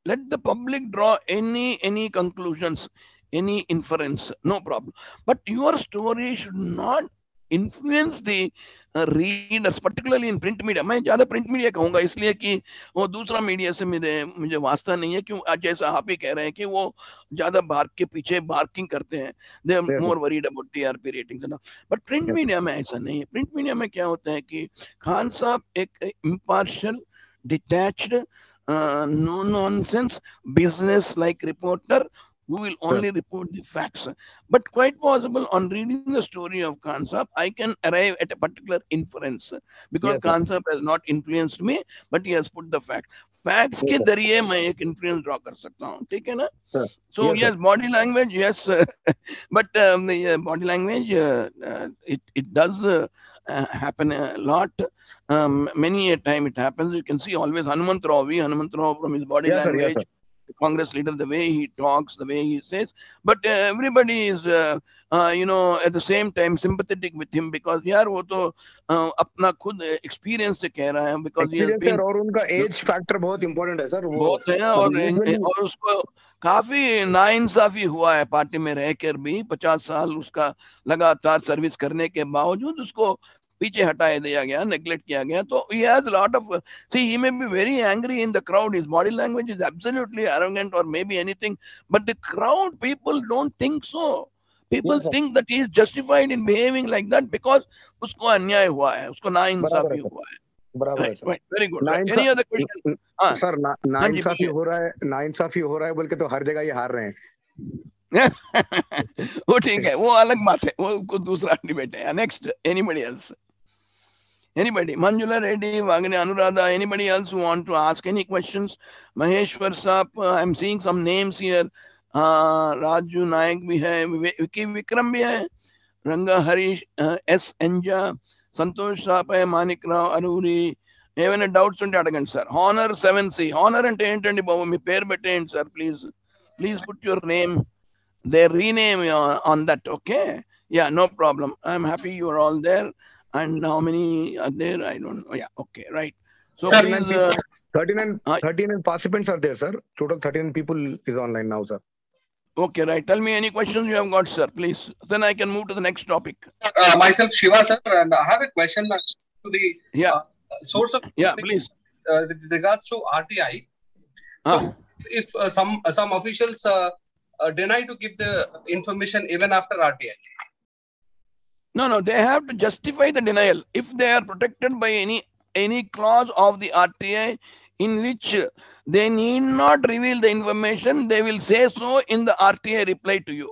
let the public draw any conclusions, any inference, no problem, but your story should not influence the readers, particularly in print media। मैं ज्यादा print media कहूंगा इसलिए कि वो दूसरा media से मुझे वास्ता नहीं है, क्यों आज जैसा आप ही कह रहे हैं कि वो ज्यादा बार्क के पीछे बार्किंग करते हैं, they are Yes, sir. More worried about TRP ratings ना। But print Yes, sir. Media में ऐसा नहीं है। प्रिंट मीडिया में क्या होता है कि खान साहब एक impartial, detached, no nonsense, business like reporter who will Sir. only report the facts. But quite possible on reading the story of Khan Sahib, I can arrive at a particular inference because Yes, sir. Khan Sahib has not influenced me, but he has put the fact. Facts Yes, के sir. जरिए मैं एक influence draw कर सकता हूँ, ठीक है ना? Sir. So Yes, sir. yes, body language, yes, but the body language, it does happen a lot. Many a time it happens. You can see always Hanumant Rao from his body Yes, sir. Yes, sir. language, the Congress leader, the way he talks, the way he says. But everybody is, at the same time sympathetic with him because यार वो तो अपना खुद experience से कह रहा है, because he has experience है been और उनका एज फैक्टर बहुत इंपॉर्टेंट है सर वो बहुत है, अभी यूजुअली और उसको काफी नाइंसाफी हुआ है पार्टी में रहकर भी, 50 साल उसका लगातार सर्विस करने के बावजूद उसको पीछे हटाया दिया गया, नेग्लेक्ट किया गया। तो he has a lot of, see, he may be very angry in the crowd, his body language is absolutely arrogant or maybe anything, but the crowd people don't think so, people yes sir think that he is justified in behaving like that because उसको अन्याय हुआ है, उसको बराबर है नाइंसाफी sir हुआ है। बराबर है Right, sir right, very good, right, नाइंसा any other question? हाँ सर हाँ जी, नाइंसाफी बोलिए। हो रहा है नाइंसाफी हो रहा है बोल के तो हर जगह ये हार रहे हैं वो ठीक है, वो अलग बात है, वो कुछ दूसरा डिबेट है। Next, anybody else, anybody, Manjula Reddy, Wagner Anuradha, anybody else who want to ask any questions? Maheshwar Sap, I'm seeing some names here, Raju Nayak bhi hai, Vicky Vikram bhi hai, Ranga Harish, S Enja, Santosh Sap hai, Manik Rao Aruri, ఏమైనా doubts ఉంటే అడగండి sir. Honour 7C, honour అంటే ఏంటండి బాబు? మీ పేరు పెట్టేయండి sir, please please put your name, they rename on that, okay? Yeah, no problem, I'm happy you are all there. And how many are there? I don't know. Yeah, okay, right. So Sir, 39 please, people 39 uh, 39 participants are there sir total 39 people is online now sir okay, right, tell me any questions you have got, sir, please, then I can move to the next topic. myself Shiva sir, and I have a question to the Yeah, source of yeah, information please. with regards to RTI. So, Ah, if some officials deny to give the information even after RTI. no, they have to justify the denial if they are protected by any clause of the RTI in which they need not reveal the information. They will say so in the RTI reply to you.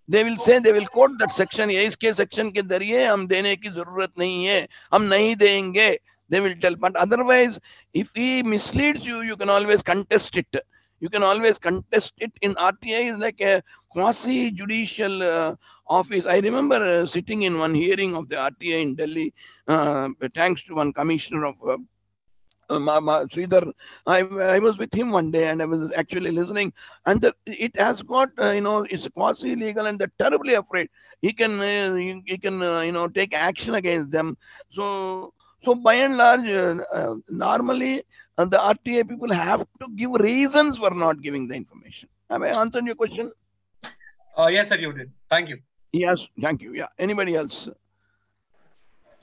They will say, they will quote that section, ये इसके section के जरिए हम देने की जरूरत नहीं है, हम नहीं देंगे, they will tell. But otherwise, if he misleads you, you can always contest it. You can always contest it. In RTI is like a quasi judicial office. I remember sitting in one hearing of the RTI in Delhi, thanks to one commissioner of Sridhar. I was with him one day and I was actually listening, and it has got, it's quasi legal and they're terribly afraid. He can take action against them. So by and large, normally the RTA people have to give reasons for not giving the information. Have I answered your question? Yes, sir, you did. Thank you. Yes, thank you. Yeah, anybody else?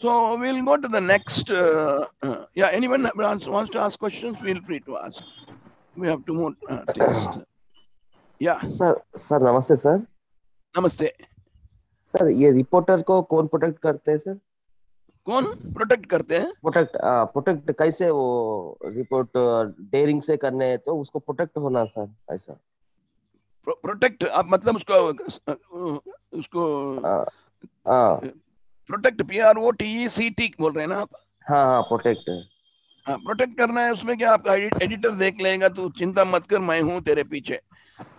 So we'll go to the next. Yeah, anyone wants to ask questions, feel free to ask. We have two more things. Yeah, sir नमस्ते sir. नमस्ते. Sir ये reporter को कौन protect करते हैं sir? कौन protect करते हैं? प्रोटेक्ट कैसे? वो रिपोर्ट डेयरिंग से करने हैं तो उसको प्रोटेक्ट होना सर, ऐसा. प्रोटेक्ट आप मतलब उसको प्रोटेक्ट PROTECT बोल रहे हैं ना आप? हाँ, प्रोटेक्ट. हाँ, प्रोटेक्ट करना है. उसमें क्या आपका एडिटर देख लेगा, तू चिंता मत कर, मैं हूँ तेरे पीछे.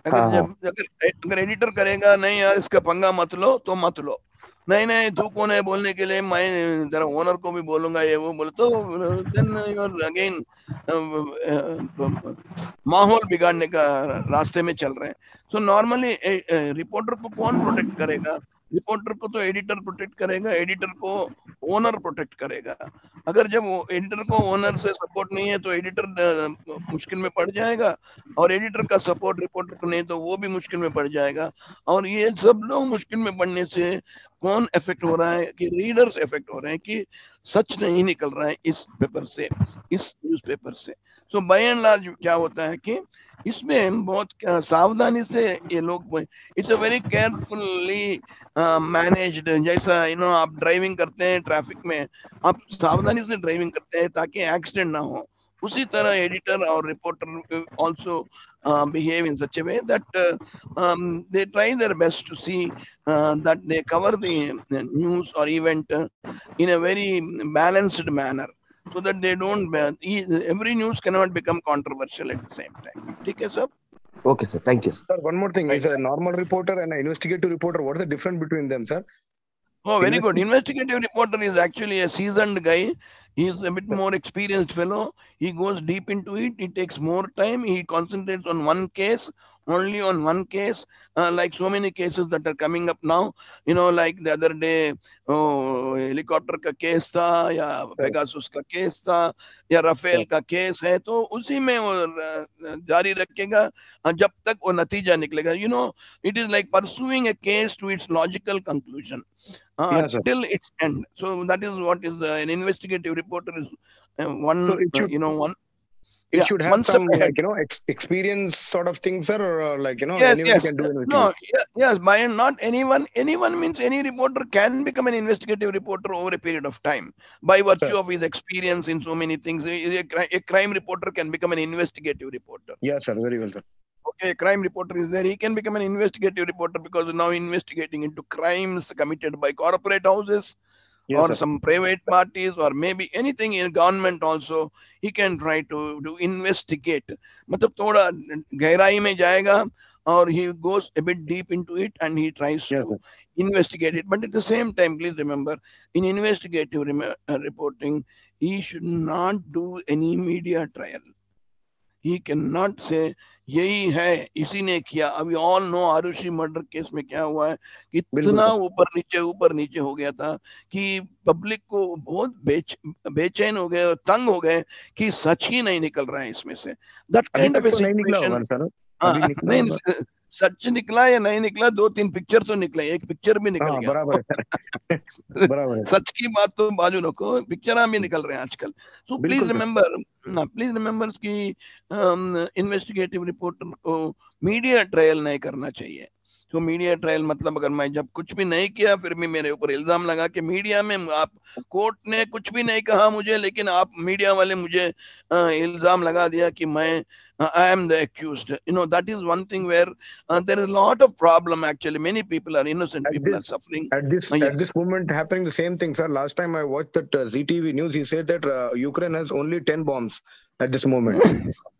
अगर एडिटर करेगा नहीं यार इसका पंगा मत लो, तो मत लो. नहीं तू कौन है बोलने के लिए, मैं जरा ओनर को भी बोलूंगा, ये वो बोले तो देन यू आर अगेन माहौल बिगाड़ने का रास्ते में चल रहे हैं. सो नॉर्मली रिपोर्टर को कौन प्रोटेक्ट करेगा? रिपोर्टर को तो एडिटर प्रोटेक्ट करेगा, एडिटर को ओनर प्रोटेक्ट करेगा. अगर जब एडिटर को ओनर से सपोर्ट नहीं है तो एडिटर मुश्किल में पड़ जाएगा, और एडिटर का सपोर्ट रिपोर्टर को नहीं तो वो भी मुश्किल में पड़ जाएगा. और ये सब लोग मुश्किल में पड़ने से कौन इफेक्ट हो रहा है? कि रीडर्स इफेक्ट हो रहे हैं, कि सच नहीं निकल रहा है इस पेपर से, इस न्यूज़पेपर से. सो बाय एंड लार्ज क्या होता है कि इसमें बहुत सावधानी से ये लोग, it's a very carefully managed. जैसा आप ड्राइविंग करते हैं ट्रैफिक में, आप सावधानी से ड्राइविंग करते हैं ताकि एक्सीडेंट ना हो. उसी तरह एडिटर और reporter also behave in such a way that they try their best to see that they cover the news or event in a very balanced manner, so that they don't every news cannot become controversial at the same time. ठीक है sir? Okay sir, thank you sir. Sir, one more thing. Is a normal reporter and an investigative reporter, what is the difference between them, sir? Oh, very good. Investigative reporter is actually a seasoned guy. He is a bit more experienced fellow. He goes deep into it. It takes more time. He concentrates on one case, only on one case, like so many cases that are coming up now. Like the other day, helicopter का case था, या Pegasus का case था, या Rafale का case है. तो उसी में वो जारी रखेगा जब तक वो नतीजा निकलेगा. It is like pursuing a case to its logical conclusion. Yes, till its end. So that is what is an investigative reporter is. One, So it should, one. it Yeah, should have one step some ahead. experience sort of thing, sir, or Yes, anyone yes. can do No, investigation. yes. By and not anyone. Anyone means any reporter can become an investigative reporter over a period of time by Sir. virtue of his experience in so many things. A crime reporter can become an investigative reporter. Yes, sir. Very well, sir. Okay, a crime reporter is there. He can become an investigative reporter because now investigating into crimes committed by corporate houses, Yes, or sir. some private parties, or maybe anything in government also. He can try to investigate. मतलब थोड़ा गहराई में जाएगा, or he goes a bit deep into it and he tries Yes, to sir. investigate it. But at the same time, please remember, in investigative reporting, he should not do any media trial. He cannot say यही है, इसी ने किया. अभी all know Aarushi murder case में क्या हुआ है, बिल्कुल कितना सर. ऊपर नीचे हो गया था कि पब्लिक को बहुत बेचैन हो गए और तंग हो गए कि सच ही नहीं निकल रहा है इसमें से. दैट अभी काइंड ऑफ तक ए तो नहीं निकला सिचुएशन. होगा सर. हाँ, अभी निकला नहीं होगा. सच निकला या नहीं निकला, 2-3 पिक्चर तो निकले, एक पिक्चर भी निकल हाँ, गया. बराबर है सर. बराबर है. सच की बात तो बाजू रखो, पिक्चर भी निकल रहे हैं आजकल. सो बिल्कुल सर. प्लीज रिमेम्बर कि इन्वेस्टिगेटिव रिपोर्टर को मीडिया ट्रायल नहीं करना चाहिए. तो मीडिया ट्रायल मतलब अगर मैं जब कुछ भी नहीं किया फिर भी मेरे ऊपर इल्जाम लगा कि मीडिया में आप, कोर्ट ने कुछ भी नहीं कहा मुझे, लेकिन आप मीडिया वाले मुझे इल्जाम लगा दिया कि मैं I am the accused. That is one thing where there is a lot of problem actually. Many people are innocent, At people are this suffering. at this moment happening the same thing, sir. Last time I watched that ZTV news, he said that Ukraine has only 10 bombs at this moment.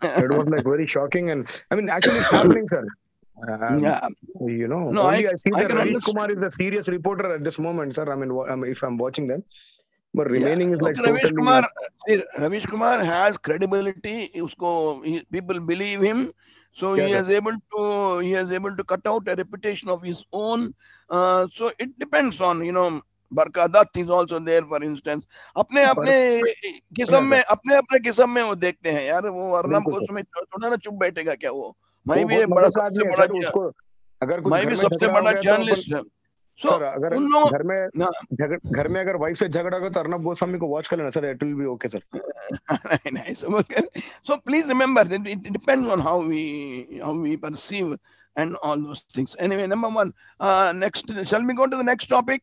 It was like very shocking, and I mean actually it's happening, sir. Yeah. No, Only I see I that can Ravish understand. Kumar is the serious reporter at this moment, sir. I mean, if I'm watching them, but Yeah. remaining is like Okay, totally. Ravish Kumar has credibility. People believe him, so Yes, sir. he is able to cut out a reputation of his own. So it depends on Barka Dutt is also there, for instance. अपने पर अपने किस्म yes, में, sir. अपने किस्म में वो देखते हैं यार. वो अर्नब बिल्कुल को सर. उसमें थोड़ा ना चुप बैठेगा क्या वो. मैं वो भी बहुत एक बड़ा मदद का सबसे आदमी है बड़ा सर. उसको अगर कुछ मैं घर भी में सबसे झगड़ा हो बड़ा गया तो अपन, जर्नलिस्ट है सो सर अगर उन लोगों घर में ना घर में अगर वाइफ से झगड़ा हो गया तो अर्नब गोस्वामी को वॉच कर लेना sir, it will be okay sir. nice. Okay. So please remember that it depends on how we perceive and all those things. Anyway, number one. Next, shall we go to the next topic?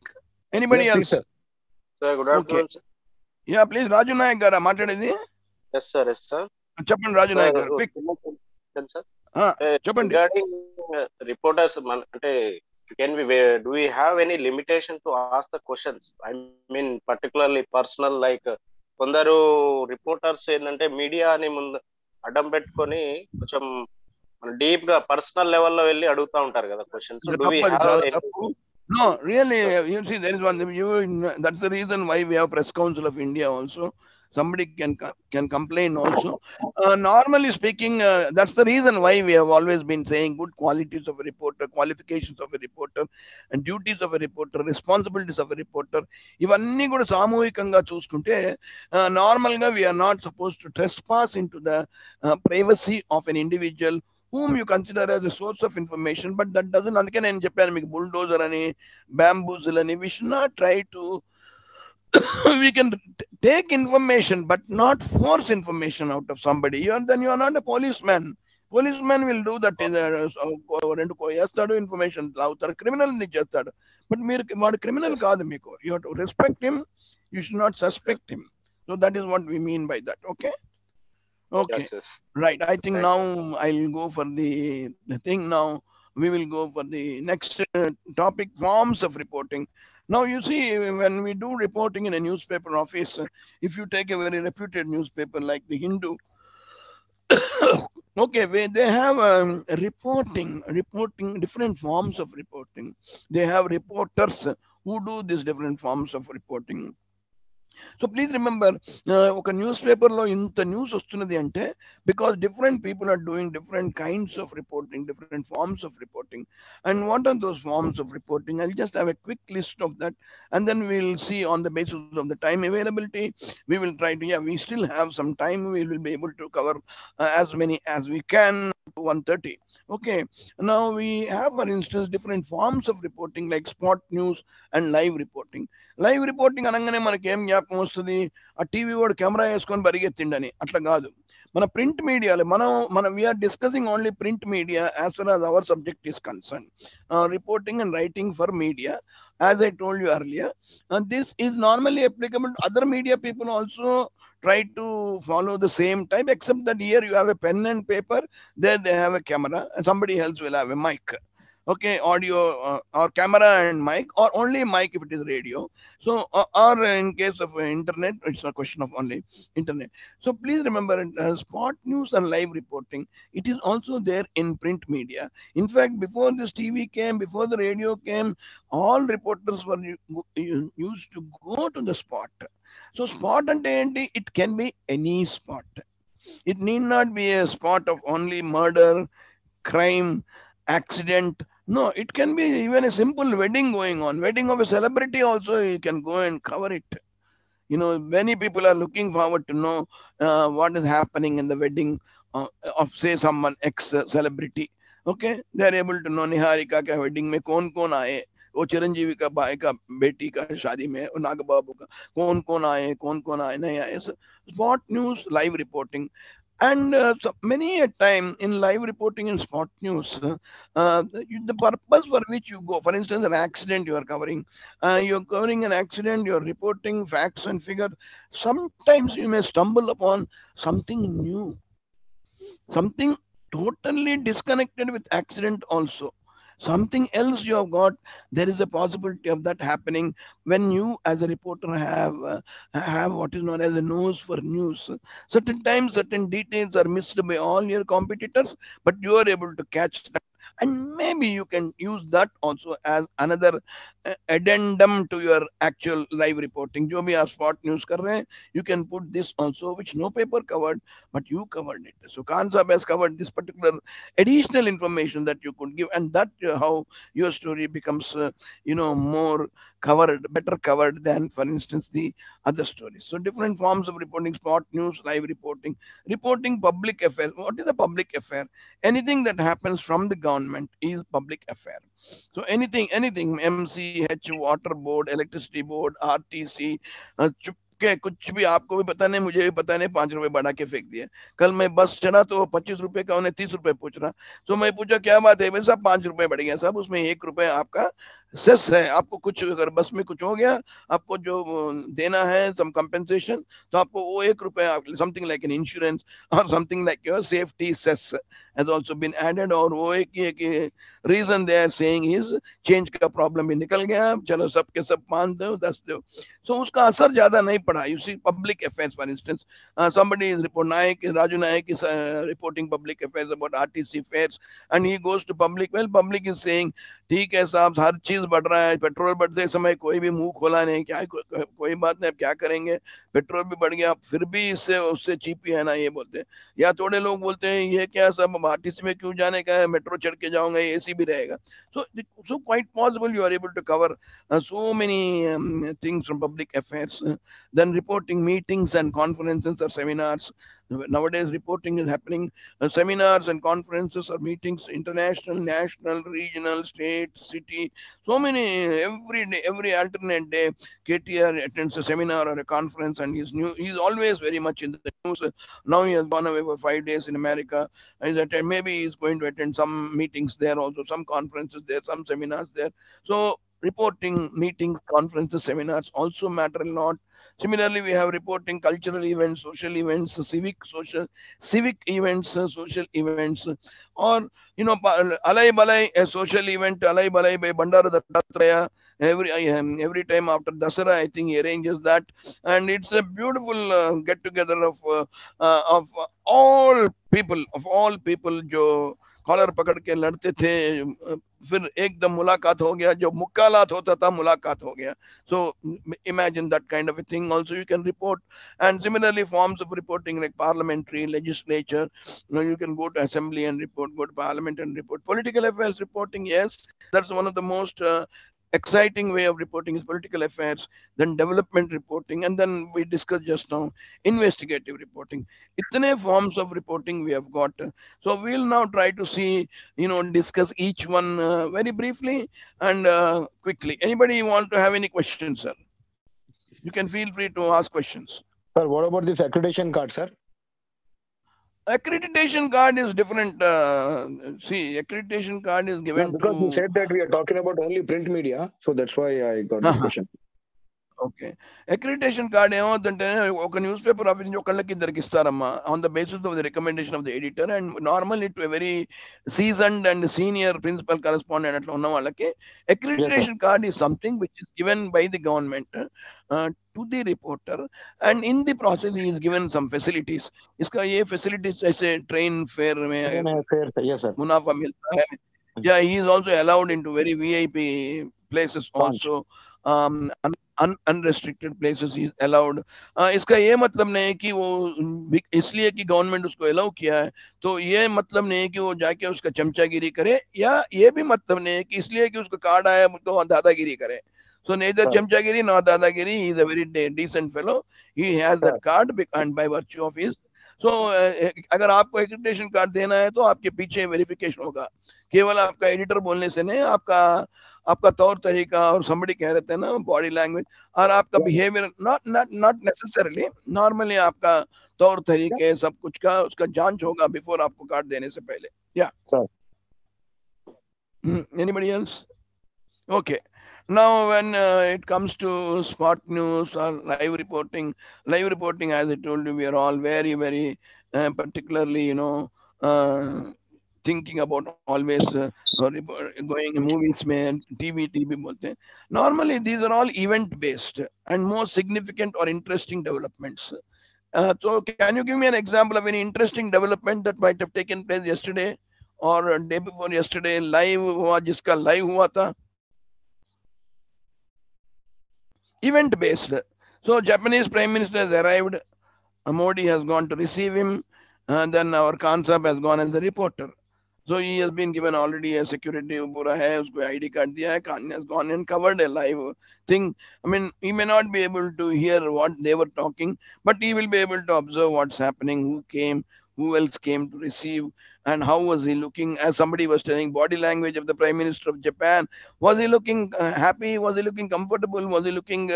Anybody Yes, please, else? sir. Sir, good Okay. afternoon, sir. Yeah, please, Raju Nayak gara మాట్లాడేది Yes, sir. Yes, sir. చెప్పండి రాజు Sir, Naik గారు quick చిన్న question, sir. చెప్పండి Regarding reporters, అంటే can do we have any limitation to ask the questions? I mean, particularly personal, like కొందరు reporters ఏంటంటే మీడియాని ముందు అడ్డం పెట్టుకొని కొంచెం డీప్ గా పర్సనల్ లెవెల్లో వెళ్ళి అడుగుతా ఉంటారు కదా క్వశ్చన్స్. ఇది డూ వి తప్పు, అది హ్యావ్ చాలా ఎనీ? తప్పు. No, really, you see, there is one. That's the reason why we have Press Council of India also. Somebody can complain also. Normally speaking, that's the reason why we have always been saying good qualities of a reporter, qualifications of a reporter, and duties of a reporter, responsibilities of a reporter. ఇవన్నీ కూడా సామూహికంగా చూసుకుంటే నార్మల్గా we are not supposed to trespass into the privacy of an individual whom you consider as a source of information, but that doesn't, అందుకే నేను చెప్పాను మీకు bulldozer అని బ్యాంబూజుల్ అని, we should not try to we can take information but not force information out of somebody. Then you are not a policeman. Policeman will do that. రెండు వేస్తాడు, information అవుతాడు, criminal చేస్తాడు. బట్ మీరు వాడు క్రిమినల్ కాదు, మీకు you have to respect him, you should not suspect him. So that is what we mean by that. Okay. Okay, Yes, yes. right. I think Thank now you. I'll go for the thing. Now we will go for the next topic: forms of reporting. Now you see, when we do reporting in a newspaper office, if you take a very reputed newspaper like the Hindu, okay, they have reporting different forms of reporting. They have reporters who do these different forms of reporting. So please remember, ఒక news పేపర్లో ఇంత news వస్తున్నది అంటే because different people are doing different kinds of reporting, different forms of reporting. And what are those forms of reporting? I just have a quick list of that, and then we will see on the basis of the time availability. We will try to, yeah, we still have some time. We will be able to cover as many as we can to 1:30. Okay. Now we have, for instance, different forms of reporting like spot news and live reporting. Live reporting అనగానే మనకి ఏం జ్ఞాపకం వస్తుంది? ఆ TV వాడు camera వేసుకొని పరిగెత్తిండని. అట్లా కాదు. మన ప్రింట్ మీడియాలో మనం we are discussing only print media as far as our subject is concern. Reporting and writing for media, as I told you earlier, this is normally applicable to other media people also. Try to follow the same type, except that here you have a pen and paper, there they have a camera, and somebody else will have a mic. Okay, audio or camera and mic, or only mic if it is radio. So or in case of internet, it's a question of only internet. So please remember, spot news and live reporting, it is also there in print media. In fact, before this TV came, before the radio came, all reporters were used to go to the spot. So spot ante enti, it can be any spot. It need not be a spot of only murder, crime, accident. No, it can be even a simple wedding going on, wedding of a celebrity also, you can go and cover it. Many people are looking forward to know what is happening in the wedding of say someone ex celebrity. Okay, they are able to know Niharika ka wedding mein कौन कौन आए, वो चिरंजीवी का भाई का बेटी का शादी में, नाग बाबू का कौन आए, कौन आए नहीं आए. Spot news, live reporting. And so many a time in live reporting and spot news, the purpose for which you go, for instance, an accident you are covering, you're covering an accident, you're reporting facts and figures. Sometimes you may stumble upon something new, something totally disconnected with accident also. Something else you have got, there is a possibility of that happening when you as a reporter have what is known as a nose for news. Certain times certain details are missed by all your competitors, but you are able to catch that, and maybe you can use that also as another addendum to your actual live reporting. जो भी आप spot news कर रहे हैं, you can put this also, which no paper covered, but you covered it. So Khan Sahab has covered this particular additional information that you could give, and that how your story becomes more better covered than, for instance, the other stories. So different forms of reporting: spot news, live reporting, reporting public affairs. What is a public affair? Anything that happens from the government is public affair. So anything, MCH, water board, electricity board, RTC, चुपके कुछ भी आपको भी पता नहीं, मुझे भी पता नहीं, 5 रुपए बढ़ा के फेंक दिए। कल मैं बस चढ़ा तो 25 रुपए का उन्हें 30 रुपए पूछ रहा। तो मैं पूछा क्या बात है भाई साहब, 5 रुपए बढ़ गया साहब, उसमें 1 रुपए आपका सेस है। आपको कुछ अगर बस में कुछ हो गया, आपको जो देना है सम कंपेंसेशन, तो आपको वो 1 रुपए, समथिंग लाइक एन इंश्योरेंस और something like your safety cess has also been added। और वो एक reason they are saying is change का प्रॉब्लम भी निकल गया, चलो सबके सब 5 दो 10 दो। सो उसका असर ज्यादा नहीं पड़ा। You see public affairs, for instance, somebody is report Naik, Raju Naik is reporting public affairs about RTC fares, and he goes to public। well, public is saying ठीक है साहब, हर चीज बढ़ रहा है, पेट्रोल बढ़ते समय कोई भी मुंह खोला नहीं, क्या कोई बात नहीं, अब क्या करेंगे, पेट्रोल भी बढ़ गया, फिर भी इससे उससे चीप ही है ना, ये बोलते हैं। या थोड़े लोग बोलते हैं ये क्या सब आरटीसी में क्यों जाने का है, मेट्रो चढ़ के जाऊंगा, एसी भी रहेगा। So quite possible you are able to cover so many things from public affairs। Then reporting meetings and conferences or seminars. Nowadays reporting is happening, seminars and conferences or meetings, international, national, regional, state, city, so many, every day, every alternate day, KTR attends a seminar or a conference, and he's always very much in the news. Now he has gone away for 5 days in America. Maybe he's going to attend some meetings there also, some conferences there, some seminars there. So reporting meetings, conferences, seminars also matter a lot. Similarly, we have reporting cultural events, social events, civic events, social events, or alai balai, a social event, alai balai by Bandara Dattraya. Every time after Dasara, I think he arranges that, and it's a beautiful get together of all people जो collar पकड़ के लड़ते थे, फिर एकदम मुलाकात हो गया, जो मुक्कालात होता था मुलाकात हो गया। So imagine that kind of a thing also you can report. And similarly, forms of reporting like parliamentary, legislature, you can go to assembly and report, go to parliament and report. Political affairs reporting, yes, that's one of the most exciting way of reporting is political affairs. Then development reporting, and then we discussed just now investigative reporting. Itne forms of reporting we have got. So we'll now try to see, discuss each one very briefly and quickly. Anybody want to have any questions, sir? You can feel free to ask questions. Sir, what about this accreditation card, sir? Accreditation card is different. See, accreditation card is given because you to. said that we are talking about only print media, so that's why I got this question. Okay, accreditation card ఏమవుతుందంటే ఒక newspaper office నుంచి ఒకళ్ళకి ఇద్దరికి ఇస్తారమ్మా, on the basis of the recommendation of the editor, and normally to very seasoned and senior principal correspondent అట్లా ఉన్న వాళ్ళకి accreditation card is something which is given by the government to the reporter, and in the process he is given some facilities। इसका ये facilities जैसे train fair में yes, sir, मुनाफा मिलता है, yeah, he is also allowed into very VIP places also, unrestricted places is allowed. इसका ये मतलब नहीं है कि वो इसलिए कि गवर्नमेंट उसको अलाउ किया है, तो ये मतलब नहीं है कि वो जाके उसका चमचागिरी करे, या ये भी मतलब नहीं है कि इसलिए कि उसका कार्ड आया तो दादागिरी करे। So neither chamchagiri nor dadagiri, he is a very decent fellow, he has that card and by virtue of his। so अगर आपको एक्रेडिटेशन कार्ड देना है तो आपके पीछे वेरिफिकेशन होगा, केवल आपका एडिटर बोलने से नहीं, आपका तौर तरीका, और somebody कह रहे थे ना बॉडी लैंग्वेज, और आपका बिहेवियर, नॉट नेसेसरली, नॉर्मली आपका तौर तरीके सब कुछ का उसका जांच होगा बिफोर आपको कार्ड देने से पहले। या anybody else? Okay, now when it comes to spot news or live reporting, as I told you, we are all very particularly thinking about always going movies में TV बोलते हैं। Normally these are all event based and more significant or interesting developments। So can you give me an example of any interesting development that might have taken place yesterday or day before yesterday, live हुआ, जिसका live हुआ था? Event based। So Japanese Prime Minister has arrived, Modi has gone to receive him, and then our Khan Sahib has gone as a reporter, So he has been given already a security पूरा है, उसको ID card दिया है, Kanye has gone and covered a live thing. I mean, he may not be able to hear what they were talking, but he will be able to observe what's happening, who came, who else came to receive, and how was he looking. As somebody was telling, body language of the Prime Minister of Japan. Was he looking happy? Was he looking comfortable? Was he looking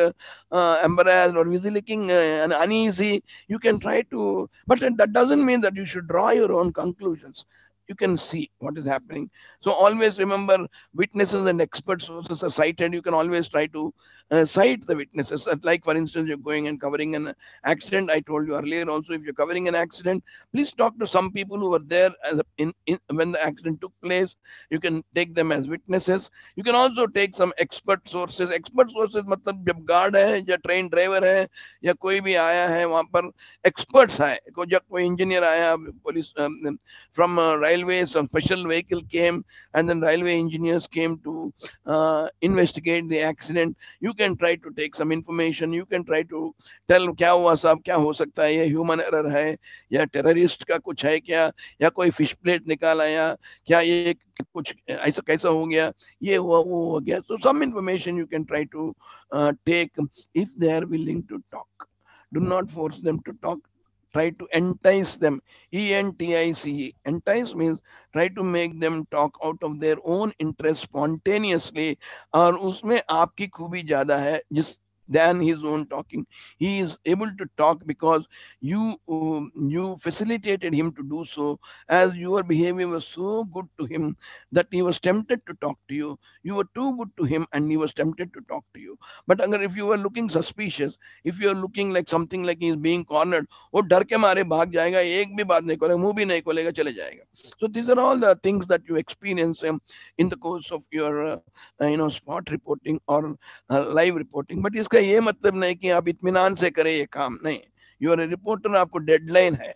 embarrassed? Or was he looking uneasy? You can try to, but that doesn't mean that you should draw your own conclusions. You can see what is happening. So always remember, witnesses and expert sources are cited. You can always try to cite the witnesses. Like for instance, you're going and covering an accident. I told you earlier also, if you're covering an accident, please talk to some people who were there when the accident took place. You can take them as witnesses. You can also take some expert sources. Expert sources मतलब जब guard है या train driver है या कोई भी आया है वहां पर experts है, जब कोई इंजीनियर आया, police from railways, some special vehicle came, and then railway engineers came to investigate the accident. You can try to take some information. You can try to tell क्या हुआ साहब, क्या हो सकता है, ये ह्यूमन एरर है या टेररिस्ट का कुछ है क्या, या कोई फिश प्लेट निकाल आया क्या, ये कुछ ऐसा कैसा हो गया, ये हुआ वो हो गया. So some information you can try to take if they are willing to talk. Do not force them to talk. Try to entice them. entice. Entice means try to make them talk out of their own interest spontaneously. और उसमें आपकी खूबी ज्यादा है जिस than his own talking. He is able to talk because you facilitated him to do so, as your behavior was so good to him that he was tempted to talk to you. You were too good to him and he was tempted to talk to you. But अगर if you were looking suspicious, if you are looking like something like he is being cornered, वो डर के मारे भाग जाएगा, एक भी बात नहीं खोलेगा, मुंह भी नहीं खोलेगा, चले जाएगा. So these are all the things that you experience in the course of your spot reporting or live reporting. But इसका ये मतलब नहीं कि आप इत्मीनान से करें ये काम, नहीं. यू आर ए रिपोर्टर, आपको डेडलाइन है.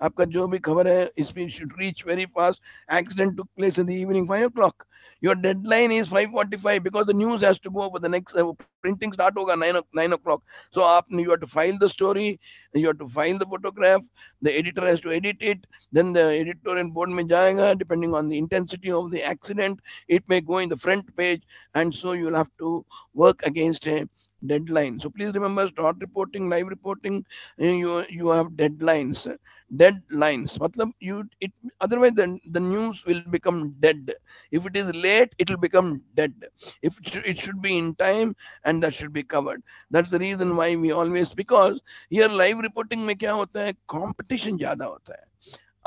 आपका जो भी खबर है इसमें should reach very fast. Accident took place in the evening 5 o'clock. Your deadline is 5:45 because the news has to go for the next printing start होगा 9 o'clock. So आप you have to file the story, you have to file the photograph, the editor has to edit it, then the editorial board में जाएगा, depending on the intensity of the accident, it may go in the front page, and so you'll have to work against a deadline. So please remember, start reporting, live reporting, you have deadlines. Deadlines matlab you it, otherwise the news will become dead. If it is late, it will become dead. If it should be in time, and that should be covered. That's the reason why we always, because here live reporting में क्या होता है, competition ज्यादा होता है.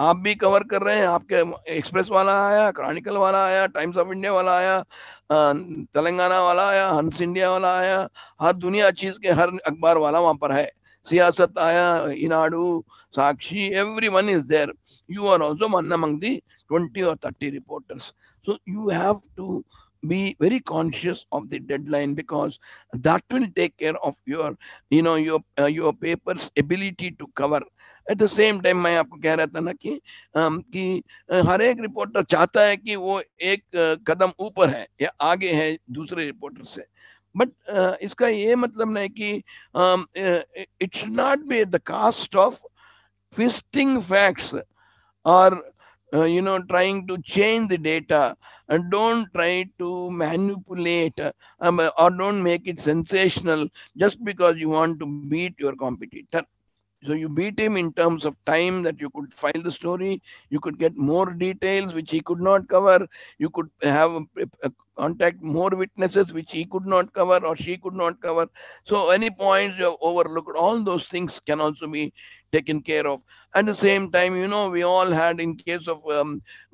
आप भी cover कर रहे हैं, आपके एक्सप्रेस वाला आया, क्रॉनिकल वाला आया, टाइम्स ऑफ इंडिया वाला आया, तेलंगाना वाला आया, हंस इंडिया वाला आया, हर दुनिया चीज के हर अखबार वाला वहां पर है. सियासत आया, इनाडू, साक्षी, everyone is there. You are also one among the 20 or 30 reporters. So you have to be very conscious of the deadline, because that will take care of your your paper's ability to cover. At the same time मैं आपको कह रहा था ना कि हर एक reporter चाहता है कि वो एक कदम ऊपर है या आगे है दूसरे रिपोर्टर से. बट इसका ये मतलब नहीं कि it should not be at the cost of twisting facts, or trying to change the data, and don't try to manipulate, or don't make it sensational just because you want to beat your competitor. So you beat him in terms of time, that you could file the story, you could get more details which he could not cover, you could have contact more witnesses which he could not cover or she could not cover. So any points you have overlooked, all those things can also be taken care of. At the same time, we all had, in case of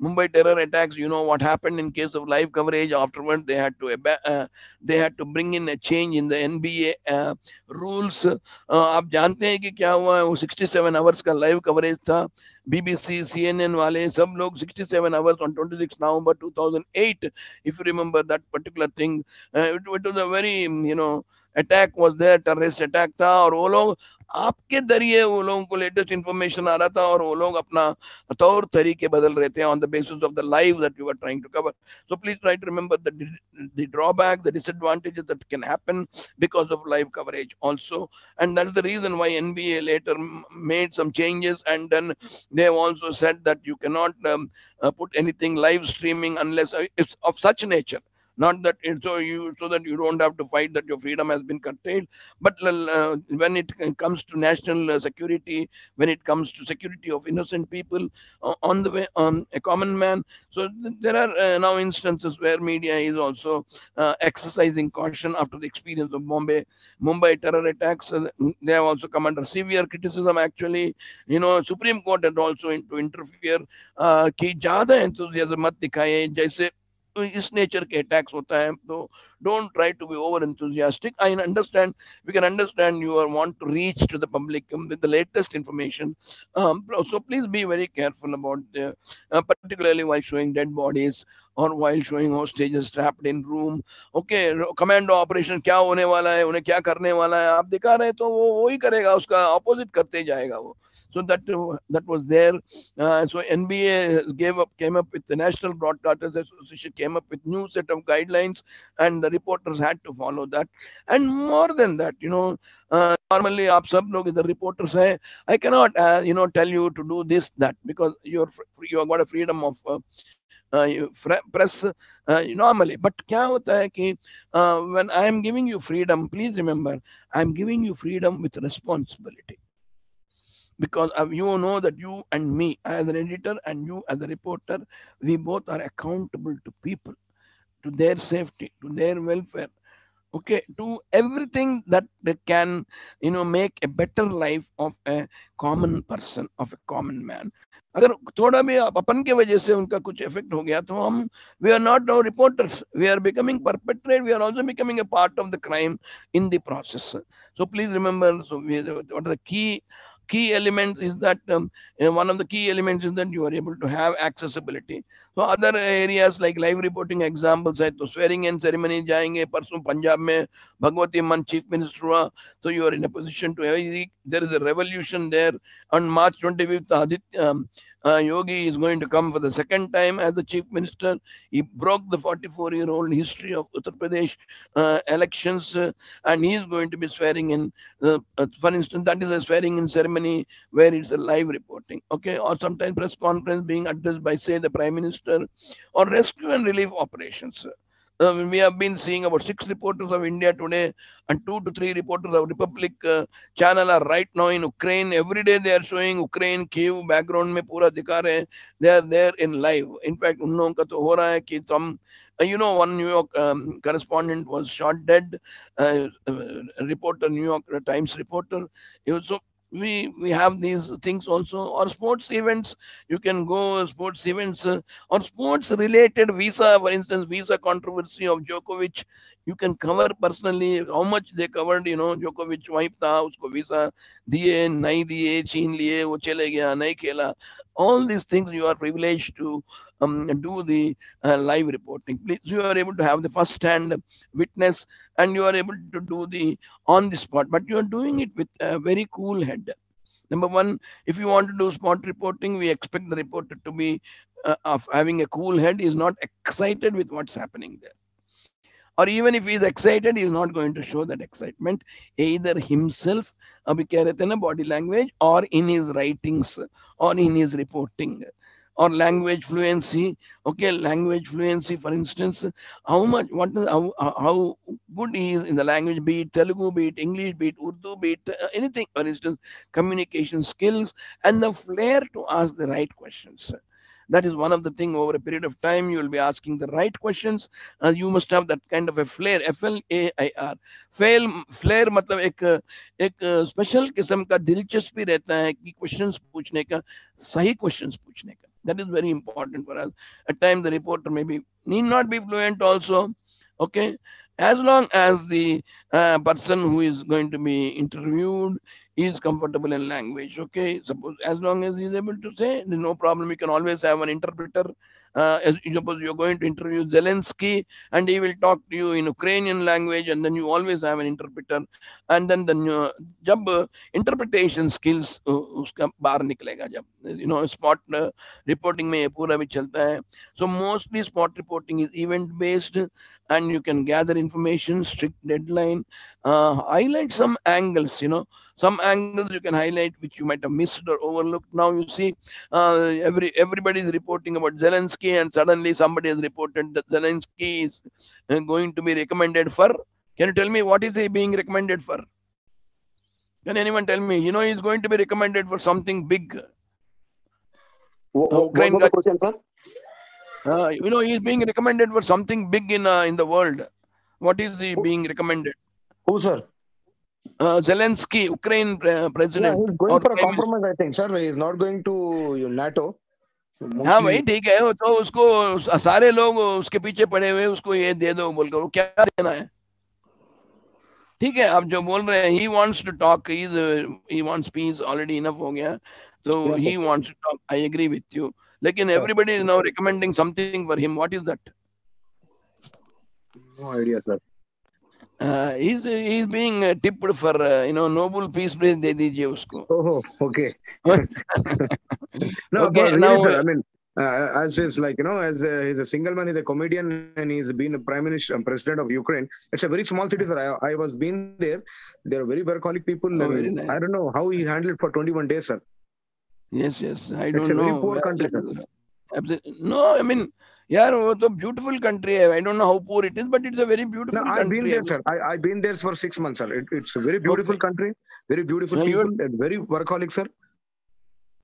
Mumbai terror attacks, what happened in case of live coverage. Afterward, they had to bring in a change in the NBA rules. आप जानते हैं कि क्या हुआ है, वो 67 hours का live coverage था. बीबीसी, सीएनएन वाले सब लोग 67 hours on 26 November 2008. If you remember that particular thing, it was a very attack was there, terrorist attack था, और वो लोग आपके जरिए वो लोगों को लेटेस्ट इंफॉर्मेशन आ रहा था, और वो लोग अपना तौर तरीके बदल रहे थे on the basis of the live that you are trying to cover. So please try to remember the drawback, the disadvantages that can happen because of live coverage also. And that's the reason why NBA later made some changes, and then they have also said that you cannot put anything live streaming unless it's of such nature, not that so that you don't have to fight that your freedom has been curtailed. But when it comes to national security, when it comes to security of innocent people on the way, a common man, so there are now instances where media is also exercising caution after the experience of Mumbai terror attacks. They have also come under severe criticism. Actually, Supreme Court had also to interfere कि ज्यादा enthusiasm मत दिखाए, जैसे इस nature के attacks होता है, तो don't try to be over enthusiastic. I understand, we can understand you want to reach to the public with the latest information. So please be very careful about particularly while showing dead bodies or while showing hostages trapped in room. Okay, commando operation क्या होने वाला है, उन्हें क्या करने वाला है, आप दिखा रहे तो वो ही करेगा, उसका ऑपोजिट करते जाएगा वो. So that was there. So NBA came up with the National Broadcasters Association came up with new set of guidelines, and the reporters had to follow that. And more than that, normally आप सब लोग इधर reporters हैं. I cannot tell you to do this that, because you have got a freedom of press normally. But क्या होता है कि when I am giving you freedom, please remember I am giving you freedom with responsibility, because you know that you and me as an editor and you as a reporter, we both are accountable to people, to their safety, to their welfare, okay, to everything that they can make a better life of a common person, of a common man. अगर थोड़ा भी अपन के वजह से उनका कुछ effect हो गया, तो हम we are not now reporters, we are becoming perpetrate, we are also becoming a part of the crime in the process. So please remember, so what are the key elements is that one of the key elements is that you are able to have accessibility. So other areas like live reporting examples है, तो swearing in ceremony जाएंगे, परसों पंजाब में भगवती मान chief minister हुआ, so you are in a position to there is a revolution there. On March 25th, Yogi is going to come for the second time as the chief minister. He broke the 44-year-old history of Uttar Pradesh elections, and he is going to be swearing in. For instance, that is a swearing in ceremony where it's a live reporting, okay, or sometimes press conference being addressed by, say, the prime minister, or rescue and relief operations. We have been seeing about 6 reporters of India today, and 2 to 3 reporters of Republic channel are right now in Ukraine. Every day they are showing Ukraine, Kiev, background में पूरा दिखा रहे हैं. They are there in live. In fact, उन लोगों का तो हो रहा है कि one New York correspondent was shot dead. Reporter, New York Times reporter. So we have these things also, or sports events. You can go sports events or sports related visa, for instance, visa controversy of Djokovic. You can cover personally how much they covered. Djokovic वहीं था, उसको visa दिए नहीं दिए, छीन लिए, वो चले गया, नहीं खेला. All these things you are privileged to do the live reporting. Please, you are able to have the first hand witness, and you are able to do the on the spot, but you are doing it with a very cool head. Number one, if you want to do spot reporting, we expect the reporter to be of having a cool head. He is not excited with what's happening there. Or even if he is excited, he is not going to show that excitement either himself, अभी कह रहे थे ना body language, or in his writings, or in his reporting, or language fluency. Okay, language fluency, for instance, how good he is in the language, be it Telugu, be it English, be it Urdu, be it anything. For instance, communication skills and the flair to ask the right questions. That is one of the thing. Over a period of time, you will be asking the right questions. You must have that kind of a flair. FLAIR. Flair मतलब एक special किस्म का दिलचस्पी रहता है कि questions पूछने का, सही क्वेश्चंस पूछने का. That is very important for us. At times, the reporter need not be fluent also. Okay, as long as the person who is going to be interviewed is comfortable in language. Okay, suppose as long as he is able to say, there's no problem. You can always have an interpreter Suppose you're going to interview Zelensky, and he will talk to you in Ukrainian language, and then you always have an interpreter, and then जब interpretation skills उसका बाहर निकलेगा, जब spot reporting में ये पूरा भी चलता है. So mostly spot reporting is event based, and you can gather information, strict deadline, highlight some angles. Some angles you can highlight which you might have missed or overlooked. Now you see, everybody is reporting about Zelensky, and suddenly somebody has reported that Zelensky is going to be recommended for. Can you tell me what is he being recommended for? Can anyone tell me? He's going to be recommended for something big. What Ukraine was the question, sir? he's being recommended for something big in the world. What is he being recommended? Who, sir? Zelensky, Ukraine Yeah, president he's going or for a prime minister. compromise, I think, sir. He is not going to NATO. हाँ भाई Mostly, ठीक है, तो उसको सारे लोग उसके पीछे पड़े हुए, उसको ये दे दो बोलकर, वो क्या देना है? ठीक है, आप जो बोल रहे हैं, he wants to talk, he wants peace, already enough हो गया, so yes, he sir. wants to talk. I agree with you. लेकिन Sir. everybody is now recommending something for him. What is that? No idea, sir. He's being tipped for Nobel Peace Prize दे दीजिए उसको. Oh, okay. No, Okay, but really, now sir. I mean, as is like as he's a single man, he's a comedian, and he's been a prime minister, president of Ukraine. It's a very small city, sir. I was been there. They're very workaholic people, very and nice. I don't know how he handled for 21 days, sir. Yes, I It's don't a very know. poor country, sir. No, I mean, यार वो तो beautiful country है. I don't know how poor it is, but it's a very No, beautiful I've been country. there, sir. I've been there for 6 months, sir. It's a very beautiful Okay. country, very beautiful You people, and very workaholic, sir.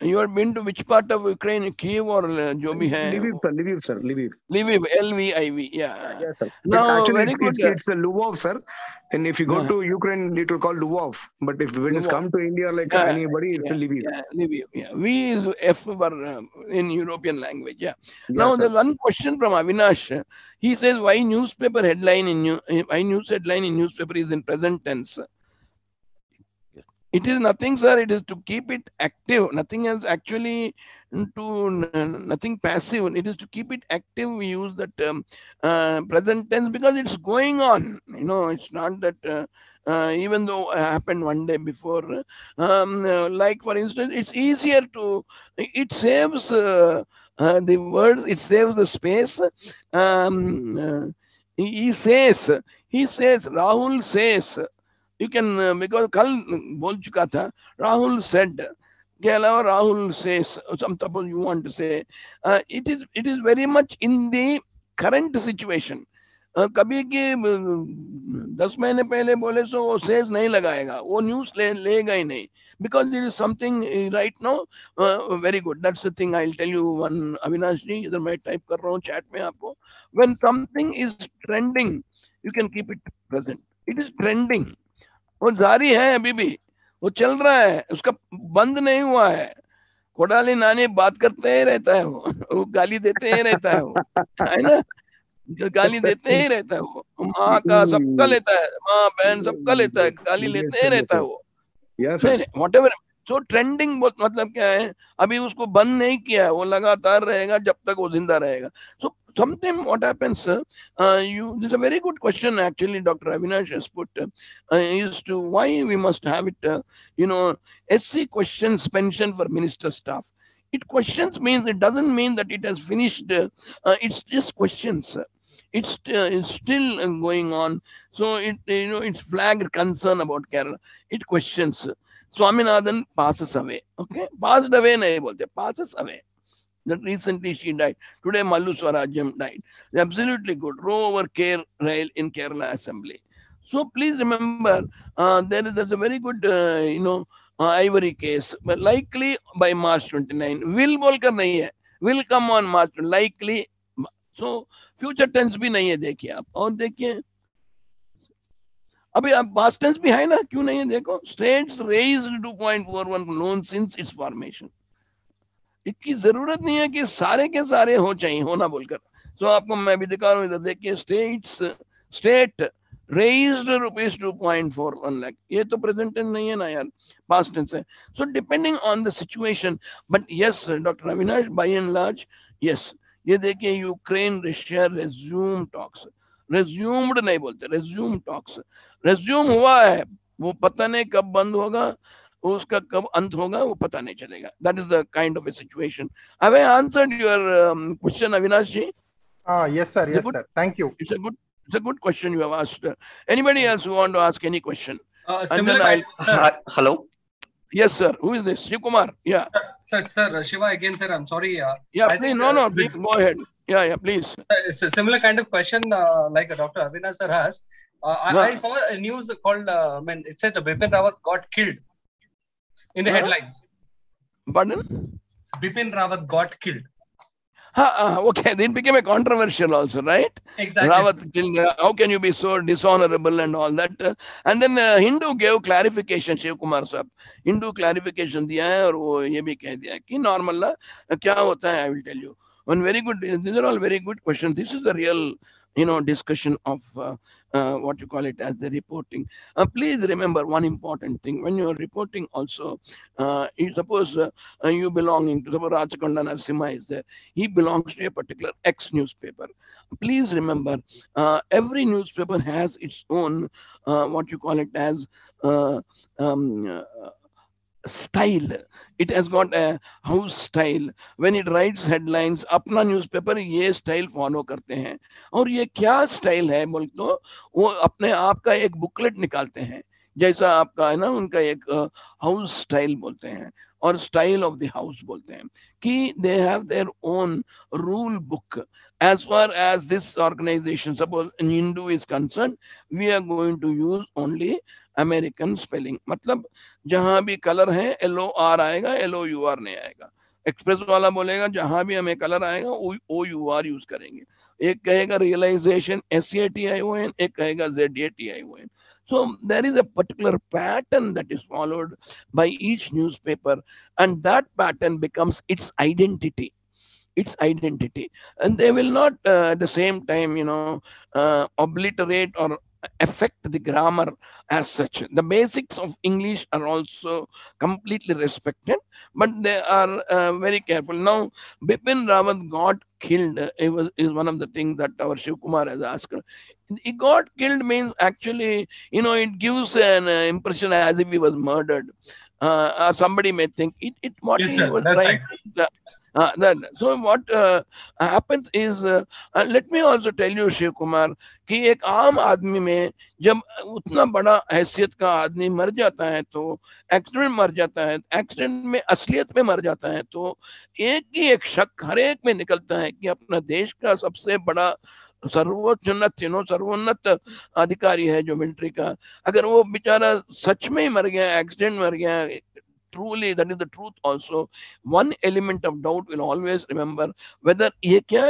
have been to which part of Ukraine? Kiev or जो भी है? Lviv, sir. Lviv, sir. Lviv. Lviv, Lviv. Yeah. Yes, sir. Now, Actually, very good. it's a Lvov, sir. And if you go to Ukraine, it will call Lvov. But when it's Lvov. come to India, like anybody, it's a Lviv. Lviv. Yeah. V is F for in European language. Yeah. Yeah, Now, sir. there's one question from Avinash. He says, why news headline in newspaper is in present tense? It is nothing, sir. It is to keep it active. Nothing else actually nothing passive. It is to keep it active. We use the term present tense because it's going on. It's not that even though it happened one day before. Like for instance, it's easier to. It saves the words. It saves the space. He says. Rahul says. You can because कल बोल चुका था, Rahul said के अलावा Rahul says, suppose you want to say, it is very much in the current situation. कभी कि 10 महीने पहले बोले सो वो says नहीं लगाएगा, वो न्यूज लेगा ही नहीं, because it is something right now very good. That's the thing I'll tell you one. Avinash जी इधर मैं टाइप कर रहा हूँ चैट में आपको. When something is trending, you can keep it present. It is trending. वो जारी है, अभी भी वो चल रहा है, उसका बंद नहीं हुआ है. कोडाली नानी बात करते ही रहता है, वो गाली देते ही रहता है, वो है ना, गाली देते ही रहता है, वो माँ का सबका लेता है, माँ बहन सबका लेता है, गाली लेते ही रहता है वो. नहीं, whatever. So trending मतलब क्या है, अभी उसको बंद नहीं किया है, वो लगातार रहेगा जब तक वो जिंदा रहेगा. So sometimes what happens, this is a very good question actually Dr. Avinash has put, is to why we must have it, SC questions pension for minister staff. It questions means, it doesn't mean that it has finished, it's just questions. It's still going on. So it's flagged concern about Kerala. It questions. Swaminathan passes away. Okay, passed away nahi bolte, passes away. That recently she died. Today Mallu Swarajyam died. Absolutely good. Row over care rail in Kerala Assembly. So please remember, there's a very good, ivory case. But likely by March 29. Will bolkar nahi hai. Will come on March. Likely. So future tense भी नहीं है, देखिए आप. और देखिए अभी आप past tense भी है ना, क्यों नहीं है, देखो. States raised 2.41 loan since its formation. इसकी जरूरत नहीं है कि सारे के सारे हो चाहिए होना बोलकर. तो आपको मैं भी दिखा रहा हूँ, इधर देखिए, स्टेट raised rupees 2.41 lakh. ये तो present tense नहीं है ना यार, past tense है. So depending on the situation, but yes, Dr. Avinash, by and large, yes, ये देखिए Ukraine Russia resume talks, resumed नहीं बोलते, रेज्यूम टॉक्स, रेज्यूम हुआ है, वो पता नहीं कब बंद होगा, उसका कब अंत होगा वो पता नहीं चलेगा. That is the kind of a situation. Have I answered your question, Avinash ji? Yes, sir. It's a Yes, good, sir. Thank you. it's a good question you have asked. Anybody else who want to ask any question? And Similar then kind, I'll. sir. Hello. Yes, sir. Who is this? Shiv Kumar. Yeah. Sir, Shiva again, sir. I'm sorry. Yeah. I Please. think No. Please go ahead. Yeah. Please. it's a similar kind of question like Dr. Avinash sir has. I saw a news called, it said Bipin Rawat got killed in the headlines. Pardon? Bipin Rawat got killed. Okay, it became a controversial also, right? Exactly. Rawat, how can you be so dishonorable and all that? And then Hindu gave clarification, Shiv Kumar साहब, Hindu clarification दिया है और वो ये भी कह दिया कि normal ना क्या होता है, I will tell you. One very good, these are all very good questions. This is the real, discussion of what you call it as the reporting. Please remember one important thing: when you are reporting, also, you suppose you belonging to, suppose Rajakonda Narasimha is there, he belongs to a particular X newspaper. Please remember, every newspaper has its own what you call it as uh, um, uh, style. It has got a house style. When it writes headlines, अपना newspaper ये style follow करते हैं. और ये क्या style है बोल तो वो अपने आप का एक बुकलेट निकालते हैं, जैसा आपका है ना, उनका एक हाउस स्टाइल बोलते हैं और स्टाइल ऑफ द हाउस बोलते हैं कि they have their own rule book. As far as this organization, suppose in Hindu is concerned, we are going to use only American spelling. मतलब जहां भी कलर है LOR आएगा, LOUR नहीं आएगा. एक्सप्रेस वाला बोलेगा जहां भी हमें कलर आएगा OUR यूज करेंगे. एक कहेगा रियलाइजेशन SATION, एक कहेगा ZATION. So there is a particular pattern that is followed by each newspaper, and that pattern becomes its identity. Its identity, and they will not at the same time, obliterate or affect the grammar as such. The basics of English are also completely respected, but they are very careful. Now, Bipin Rawat got killed. Is one of the things that our Shiv Kumar has asked. He got killed means actually, it gives an impression as if he was murdered. Or somebody may think what Yes, he sir. was That's trying. right. So what happens is, let me also tell you, Shiv Kumar, कि एक आम आदमी में जब उतना बड़ा हैसियत का आदमी मर जाता है तो एक्सीडेंट मर जाता है, एक्सीडेंट में असलियत में मर जाता है, तो एक ही एक शक हर एक में निकलता है कि अपना देश का सबसे बड़ा सर्वोन्नत अधिकारी है जो मिलिट्री का, अगर वो बेचारा सच में ही मर गया, एक्सीडेंट मर गया, truly that is the truth also. One element of doubt will always remember whether ये क्या